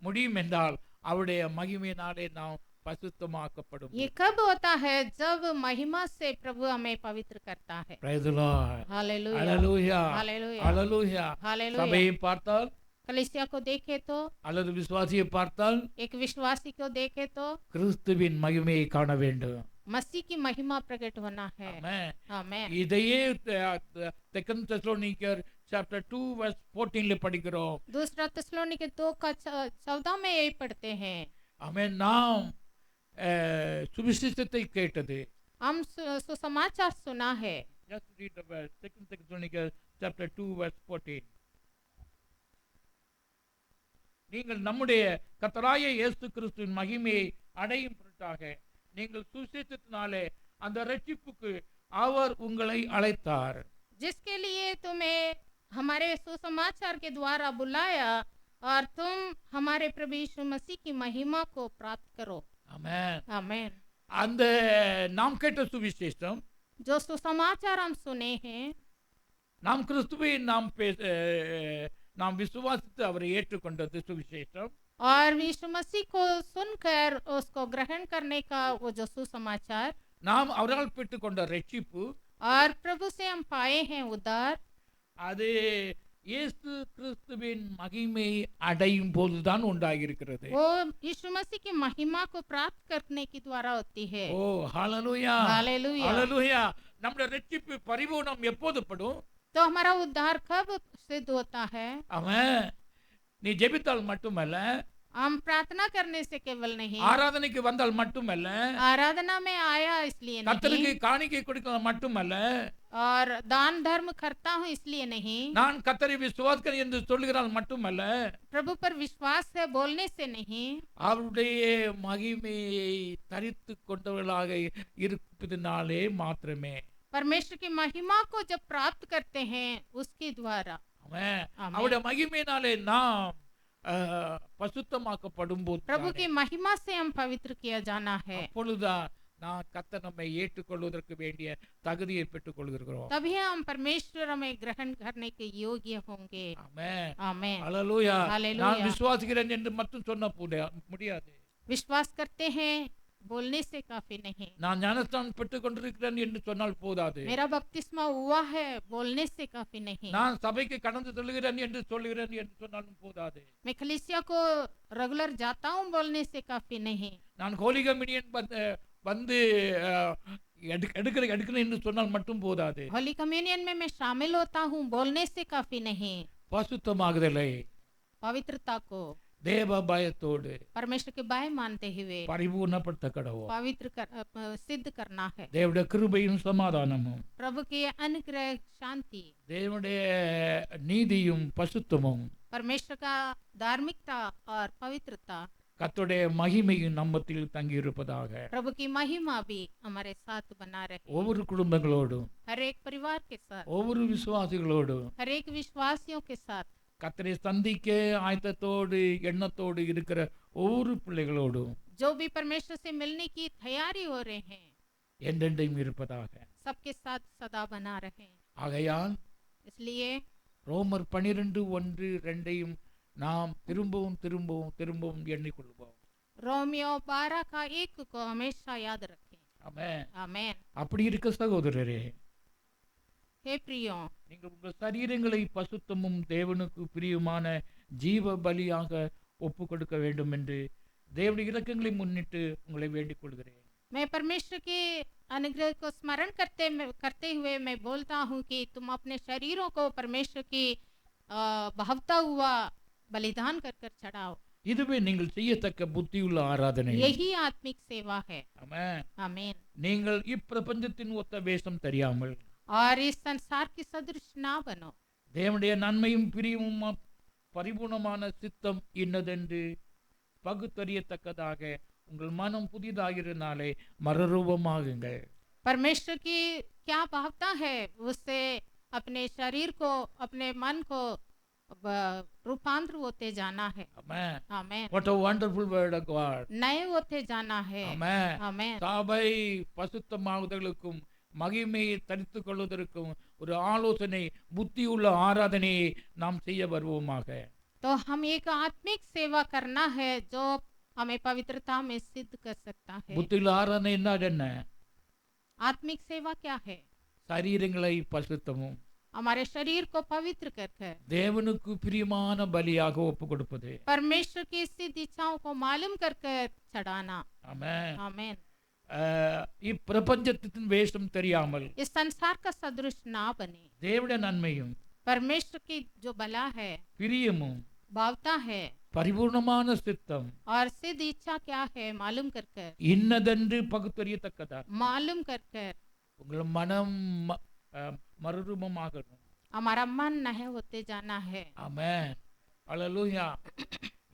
முடியும் என்றால் அவருடைய மகிமையினாலே நாம் பசுத்தமாக்கப்படும். ये कब होता है? जब महिमा से प्रभु हमें पवित्र करता है। Praise the Lord. Hallelujah. Hallelujah. Hallelujah. Hallelujah. Hallelujah. சபையை பார்த்தால் कलीसिया को देखे तो, அல்லது விசுவாசியை பார்த்தால் एक विश्वासी को देखे तो கிறிஸ்துவின் மகிமையை காண வேண்டும். मसीह की महिमा प्रकट होना है। ஆமென். आमेन। இதையே செகண்ட் தெசலோனிக்கர் சாப்டர் 2 verse 14 படிக்கிறோம். दूसरा थिस्सलुनीके 2 का 14 में यही पढ़ते हैं। ஆமென். நாம் சுவிசேஷத்தை கேட்டது. हम सुसमाचार सुना है। Just read the verse. Second Thessalonians chapter 2 verse 14. நீங்கள் நம்முடைய கர்த்தராகிய இயேசு கிறிஸ்துவின் மகிமையை அடையும் பொருட்டாக நீங்கள் சுவிசேஷத்தினாலே அந்த ரட்சிப்புக்கு அவர் உங்களை அழைத்தார். जिसके लिए तुम्हें हमारे सुसमाचार के द्वारा बुलाया और तुम हमारे प्रभु यीशु मसीह की महिमा को प्राप्त करो। ஆமென். आमेन। அந்த நாம் கேட்ட சுவிசேஷம், जो सुसमाचार हम सुने हैं, நாம் கிறிஸ்துவை நாம் விசுவாசித்து அவரை ஏற்றுக்கொண்டது சுவிசேஷம். और यीशु मसीह को सुनकर उसको ग्रहण करने का वो जो सुसमाचार, நாம் அவரால் பெற்றுக்கொண்ட ரட்சிப்பு, और प्रभु से हम पाए हैं उद्धार, அது இயேசு கிறிஸ்துவின் மகிமை அடையும் போதுதான் உண்டாகியிருக்கிறது. वो यीशु मसीह की महिमा को प्राप्त करने के द्वारा होती है। ஓ ஹalleluya. हालेलुया। ஹalleluya. நம்முடைய ரட்சிப்பு பரிபூர்ணம் எப்போது படும்? तो हमारा उद्धार कब सिद्ध होता है? அவன் நீ ஜெபித்தால் மட்டுமல்ல, हम प्रार्थना करने से केवल नहीं, ஆராதனைக்கு வந்தால் மட்டுமல்ல, आराधना में आया इसलिए கர்த்தருக்கு नहीं, காணிக்கை கொடுக்கலாம் மட்டுமல்ல, और दान धर्म करता हूँ इसलिए नहीं, நான் கர்த்தரை விசுவாசிக்கிறேன் என்று சொல்லுகிறால் மட்டுமல்ல, प्रभु पर विश्वास है बोलने से नहीं, அவருடைய மகிமையை தரித்து கொண்டவர்களாக இருப்பதினாலே மாத்திரமே. परमेश्वर की महिमा को जब प्राप्त करते हैं उसके द्वारा। அவன் ஆமென்। அவருடைய மகிமையினாலே நாம் பசுத்தமாக்கப்படும் प्रभु போது की महिमा से हम पवित्र किया जाना है। அப்பொழுதுதான் நான் கர்த்தர் நம்மை ஏற்றுக்கொள்வதற்கு வேண்டிய தகுதியை பெற்றுக் கொள்கிறோம். तभी हम परमेश्वर हमें ग्रहण करने के योग्य होंगे। ஆமென். आमेन। ஹalleluya. हालेलुया। நான் விசுவாசிக்கிறேன் என்று மட்டும் சொன்ன முடியாது. विश्वास करते हैं बोलने से काफी नहीं, நான் ஞானஸ்நானம் பெற்றுக் கொண்டிருக்கிறேன் என்று சொன்னால் போதாது. मेरा बपतिस्मा हुआ है बोलने से काफी नहीं, நான் சபைக்கு கடந்து செல்கிறேன் என்று சொல்லுகிறேன் என்று சொன்னாலும் போதாது. मैं कलीसिया को रेगुलर जाता हूँ बोलने से काफी नहीं, நான் ஹோலி கம்யூனியன் வந்து எடுக்கிறேன் என்று சொன்னால் மட்டும் போதாது. होली कम्युनियन में मैं शामिल होता हूँ बोलने से काफी नहीं, பசுத்தமாகுதலை पवित्रता को தேவ பயத்தோடு परमेश्वर के भय मानते हुए பரிபூர்ணப்படுத்த கடவோம். सिद्ध करना है। தேவனுடைய கிருபையும் சமாதானமும், प्रभु के अनुग्रह शांति, தேவனுடைய நீதியும் பசுத்தமும் परमेश्वर का धार्मिकता और पवित्रता கர்த்தருடைய மகிமையும் நம்மத்தில் தங்கியிருப்பதாக. प्रभु की महिमा भी हमारे साथ बना रहे, ஒவ்வொரு குடும்பங்களோடும், हर एक परिवार के साथ, ஒவ்வொரு விசுவாசிகளோடும் हर एक विश्वासियों के साथ, கர்த்தரை சந்திக்க ஆயத்தத்தோடு எண்ணத்தோடு இருக்கிற ஒவ்வொரு பிள்ளைகளோடும் जो भी परमेश्वर से मिलने की तैयारी हो रहे हैं என்றென்றையும் இருப்பதாக. सबके साथ सदा बना रहे। ஆகையால் इसलिए ரோமர் 12:1-2 நாம் திரும்பவும் திரும்பவும் திரும்பவும் எண்ணிக்கொள்வோம். रोमियो 12 का 1 को हमेशा याद रखें। ஆமென். आमेन। அப்படி இருக்க சகோதரரே, हे प्रियो, நீங்கள் உங்கள் சரீரங்களை பசுத்தமும் தேவனுக்கு பிரியமான ஜீவ பலியாக ஒப்பு கொடுக்க வேண்டும் என்று தேவனுடைய இரக்கங்களை முன்னிட்டு உங்களை வேண்டிக் கொள்கிறேன். मैं परमेश्वर के अनुग्रह को स्मरण करते हुए मैं बोलता हूँ कि तुम अपने शरीरों को परमेश्वर की भावता हुआ बलिदान कर कर चढ़ाओ। இதுவே நீங்கள் செய்யத்தக்க புத்தியுள்ள ஆராதனை. यही आत्मिक सेवा है। ஆமென். आमीन। நீங்கள் இப்பிரபஞ்சத்தின் ஒத்த வேஷம் தெரியாமல் और इस संसार की सदृश ना बनो। தேவனுடைய நன்மையும் பிரியமும் பரிபூர்ணமான சித்தம் இன்னதென்று பகுத்தறியத்தக்கதாக உங்கள் மனம் புதிதாகிறனாலே மறுரூபமாகுங்கள். परमेश्वर की क्या भावता है उससे अपने शरीर को, अपने मन को रूपांतर होते जाना है। ஆமென். आमेन। What a wonderful word of God. नए होते जाना है। ஆமென். आमेन। சபை பசுத்தமாகுதலுக்கும் மகிமையை தரித்துக் கொள்வதற்கும் ஒரு ஆலோசனை புத்தியுள்ள ஆராதனையை நாம் செய்ய வருவோமாக. तो हम एक आत्मिक सेवा करना है जो हमें पवित्रता में सिद्ध कर सकता है। புத்தியுள்ள ஆராதனை என்ன? आत्मिक सेवा क्या है? சரீரங்களை பசுத்தமும் हमारे शरीर को पवित्र कर தேவனுக்கு பிரியமான பலியாக ஒப்பு கொடுப்பது. परमेश्वर की सिद्ध इच्छाओं को मालूम कर चढ़ाना। ஆமென். आमेन। இப்பிரபஞ்சத்தின் வேஷம் தெரியாமல் इस संसार का सदृश ना बने। தேவனுடைய நன்மையும் परमेश्वर की जो भला है, பிரியமும் भावता है பரிபூர்ணமான சித்தம் और सिद्ध इच्छा क्या है मालूम कर இன்னதென்று பகுத்தறியத்தக்கதா मालूम कर உங்கள் மனம் மறுரூபமாகணும். हमारा मन नए होते जाना है। ஆமென். அல்லேலூயா.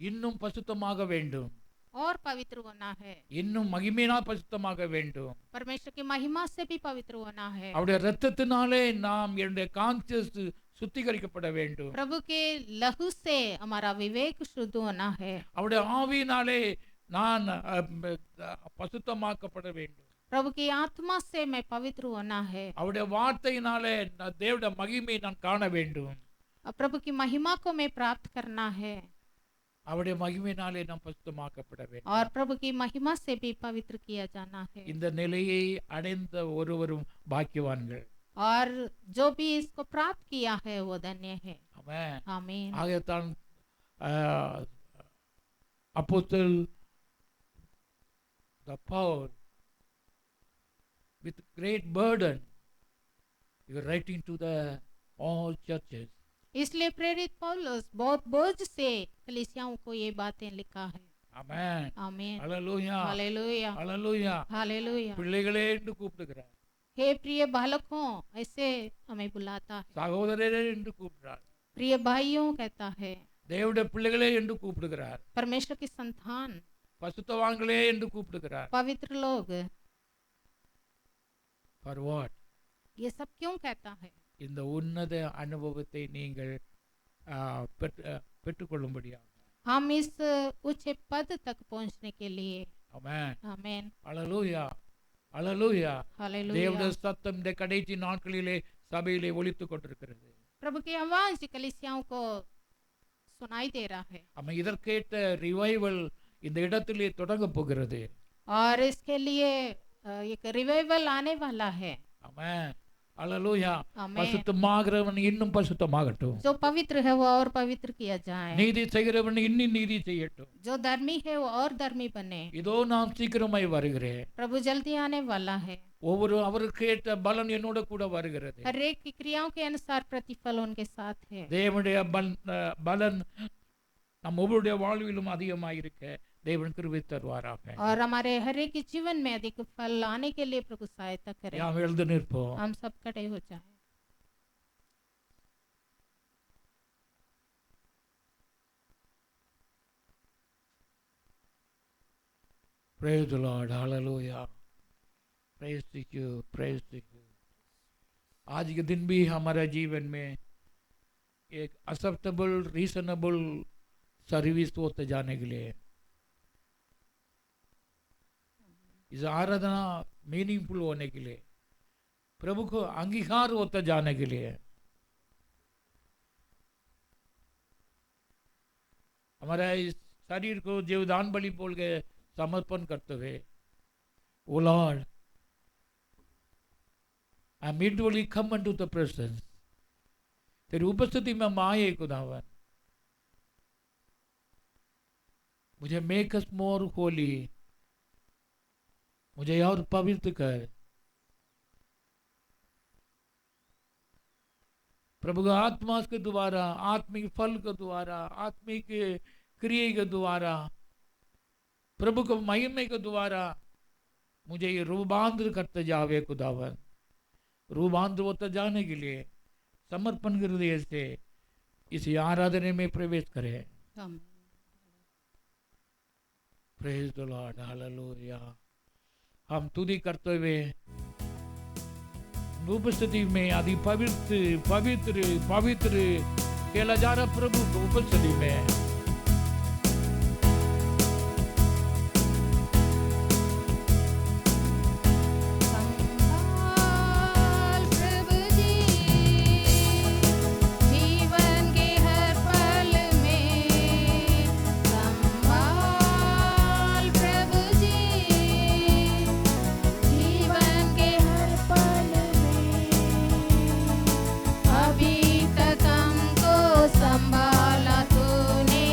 இன்னும் பசுத்தமாக வேண்டும், और पवित्र होना है। இன்னும் மகிமையினால் பசுத்தமாக வேண்டும். परमेश्वर की महिमा से भी पवित्र होना है। அவருடைய இரத்தத்தினாலே நாம் என்னுடைய கான்சியஸ் சுத்திகரிக்கப்பட வேண்டும். प्रभु के लहू से हमारा विवेक शुद्ध होना है। அவருடைய ஆவியினாலே நான் பசுத்தமாக்கப்பட வேண்டும். प्रभु की आत्मा से मैं पवित्र होना है। அவருடைய வார்த்தையினாலே தேவனுடைய மகிமையை நான் காண வேண்டும். प्रभु की महिमा को मैं प्राप्त करना है அவருடைய மகிமையினாலே நாம் பசுத்தமாக்கப்பட வேண்டும். और प्रभु की महिमा से भी पवित्र किया जाना है। இந்த நிலையை அடைந்த ஒருவரும் பாக்கியவான்கள். और जो भी इसको प्राप्त किया है वो धन्य है। ஆமென். आमीन। ஆகத்தான் அப்போஸ்தலர் the Paul with great burden he was writing to the all churches. इसलिए प्रेरित पौलुस बहुत बोझ से कलीसियाओं को ये बातें लिखा है। ஆமென். आमीन। அல்லேலூயா. हालेलुया। அல்லேலூயா. हालेलुया। பிள்ளைகளே என்று கூப்பிடுகிறார். हे प्रिय बालकों ऐसे हमें बुलाता है। சகோதரரே என்று கூப்பிடுறார். प्रिय भाइयों कहता है। தேவனுடைய பிள்ளைகளே என்று கூப்பிடுகிறார். परमेश्वर की संतान, பசுத்தவான்களே என்று கூப்பிடுகிறார். पवित्र लोग, For what? ये सब क्यों कहता है? இந்த உன்னத அனுபவத்தை நீங்கள் பெற்றுக்கொள்ளும்படியாக. हम इस ऊंचे पद तक पहुंचने के लिए। ஆமென். आमीन। அல்லேலூயா. அல்லேலூயா. हालेलुया। தேவனுடைய சத்தம் இந்த கடைசி நாட்களிலே சபையிலே ஒலித்துக் கொண்டிருக்கிறது. प्रभु की आवाज कलीसियाओं को सुनाई दे रहा है। ஆமென். இதற்கேற்ற ரிவைவல் இந்த இடத்திலே தொடங்க போகிறது. और इसके लिए एक रिवाइवल आने वाला है। ஆமென். அல்லேலூயா. आमीन। பசுத்தமாகிறவன் இன்னும் பசுத்தமாகட்டும். जो पवित्र है वो और पवित्र किया जाए। நீதி செய்கிறவன் இன்னும் நீதி செய்யட்டும். जो धर्मी है वो और धर्मी बने। இதோ நான் சீக்கிரமாய் வருகிறேன். प्रभु जल्दी आने वाला है। ஒவ்வொரு அவருக்கு ஏற்ற பலன் என்னோட கூட வருகிறது. हर एक की क्रियाओं के अनुसार प्रतिफल उनके साथ है। தேவனுடைய பலன் நம் ஒவ்வொருடைய வாழ்விலும் அதிகமாக இருக்க தேவன் கிருபை தருவாராக. और हमारे हर एक के जीवन में अधिक फल लाने के लिए प्रभु सहायता करे। நாம் எழுந்து நிற்போம். हम सब खड़े हो जाएं। Praise the Lord. Hallelujah. Praise to you. Praise to you. आज के दिन भी हमारे जीवन में एक एक्सेप्टेबल रीजनेबल सर्विस होते जाने के लिए, इस आराधना मीनिंगफुल होने के लिए, प्रभु को अंगीकार होते जाने के लिए हमारा इस शरीर को जीवदान बलि बोल के समर्पण करते हुए, O lord, I am ritually come into the presence, तेरी उपस्थिति में हम आए खुदावन, मुझे मेक अस मोर होली, मुझे और पवित्र कर। प्रभु का आत्मा के द्वारा, आत्मिक फल के द्वारा, आत्मिक क्रिया के द्वारा, प्रभु को महिमा के द्वारा मुझे ये रूपांतर करते जावे खुदावन। रूपांतर होते जाने के लिए समर्पण हृदय से इस आराधना में प्रवेश करें। Praise the Lord, hallelujah. हम तुदी करते हुए उपस्थिति में आदि पवित्र पवित्र पवित्र केला जा रहा प्रभु को उपस्थिति में अभी तक हमको संभाला तूने,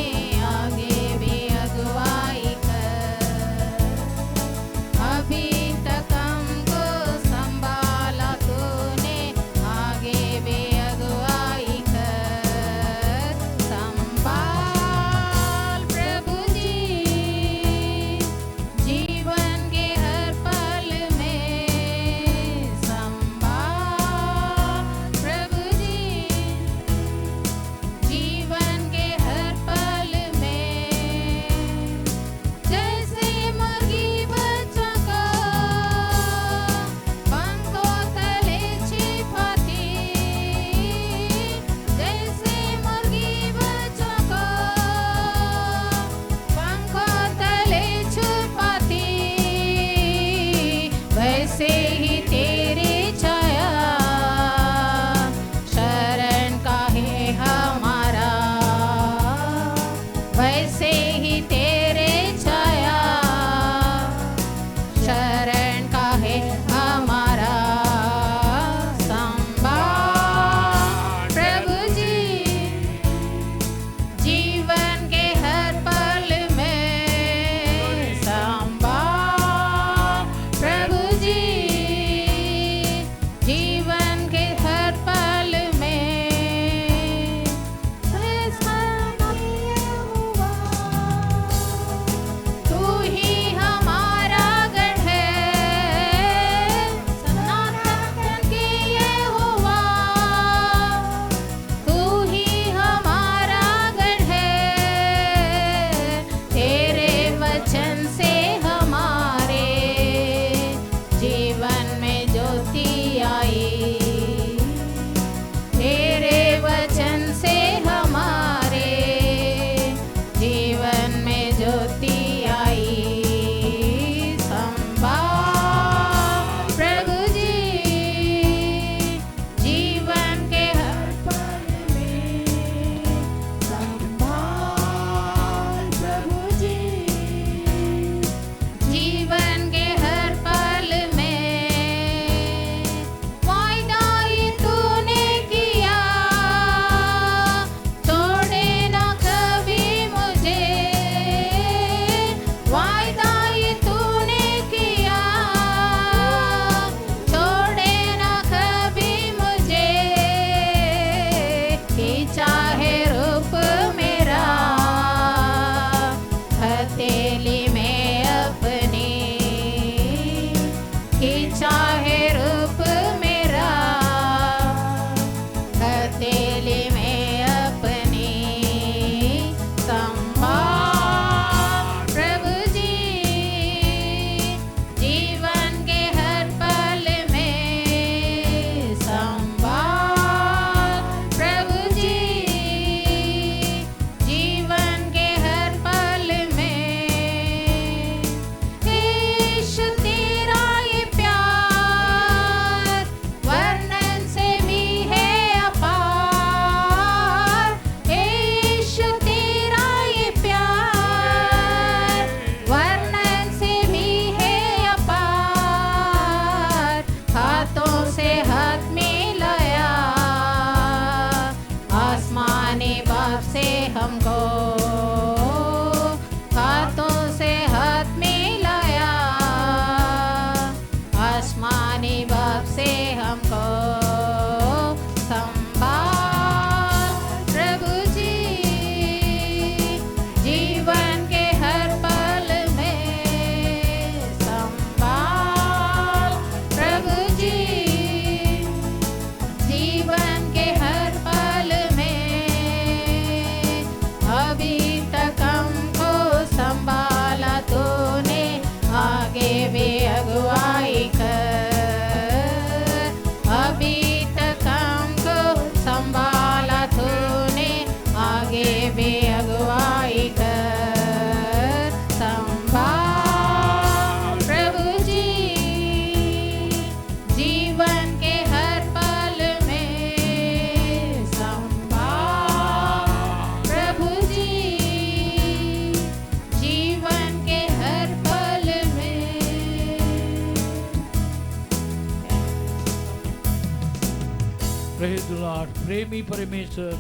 प्रेज द लॉर्ड। प्रेमी परमेश्वर,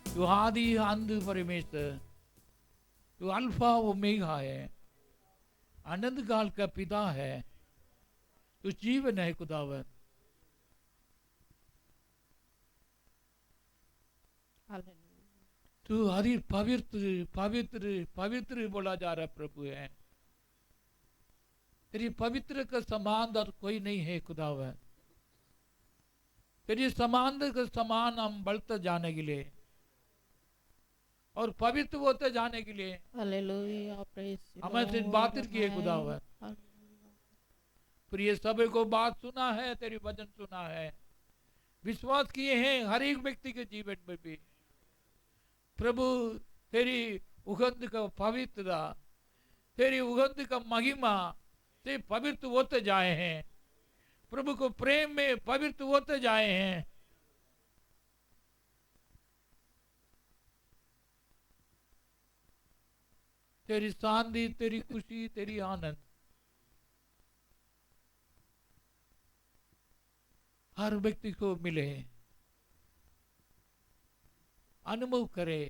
तू आदि अंत परमेश्वर, तू अल्फा ओमेगा है, अनंत काल का पिता है, तू जीवन है खुदावन। तू हरि पवित्र पवित्र पवित्र बोला जा रहा प्रभु है। तेरी पवित्र का समान और कोई नहीं है खुदावन। तेरी समान के समान हम बढ़ते जाने के लिए और पवित्र होते जाने के लिए हालेलुया, प्रेज हमें सिर्फ बातें किए खुदावन। प्रिय सभी को बात सुना है, तेरी वचन सुना है, विश्वास किए हैं हर एक व्यक्ति के जीवन में भी प्रभु तेरी उगंध का पवित्रता, तेरी उगंध का महिमा से पवित्र होते जाए हैं, प्रभु को प्रेम में पवित्र होते जाए हैं। तेरी शांति, तेरी खुशी, तेरी आनंद हर व्यक्ति को मिले, अनुभव करे।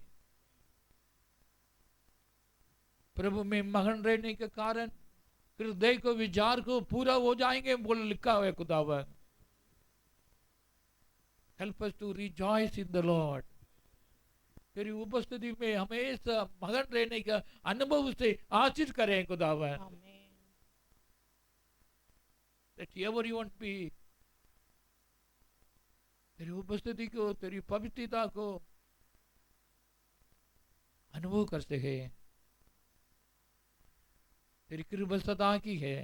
प्रभु में मगन रहने के कारण हृदय को विचार को पूरा हो जाएंगे बोल लिखा हुआ है खुदावन। Help us to rejoice in the Lord. तेरी उपस्थिति में हमेशा मगन रहने का अनुभव से आशीष करें खुदावन। That ever you want be, तेरी उपस्थिति को, तेरी पवित्रता को अनुभव कर सके। तेरी कृपा सदा की है,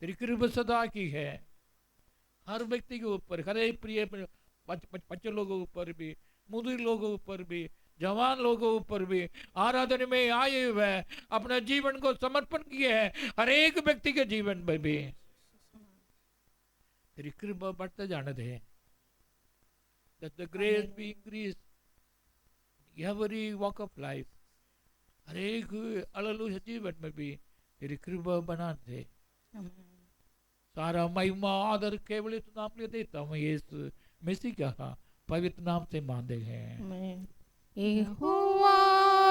तेरी कृपा सदा की है हर व्यक्ति के ऊपर, हर एक प्रिय बच्चे लोगों ऊपर भी, मुद्र लोगों ऊपर भी, जवान लोगों ऊपर भी, आराधना में आए हुए अपना जीवन को समर्पण किए हैं हर एक व्यक्ति के जीवन में भी तेरी कृपा बढ़ते जाने दे। That the grace be increased every walk of life, हर एक अलग जीवन में भी तेरी कृपा बना दे। सारा महिमा आदर केवल इस नाम ले देता हूँ, यीशु मसीह का पवित्र नाम से मांगते हैं। यहोवा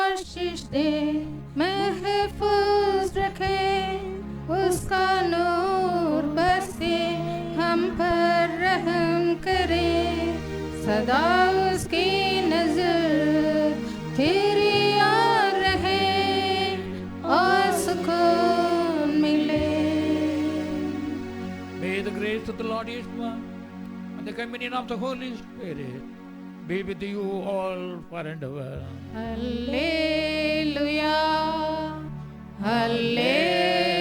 आशीष दे, महफूज रखे, उसका नूर बरसे, हम पर रहम करे, सदा उसकी नजर तेरी याद रहे और सुकून मिले। May the grace of the Lord Yeshua and the communion of the Holy Spirit be with you all forever. Hallelujah, hallelujah.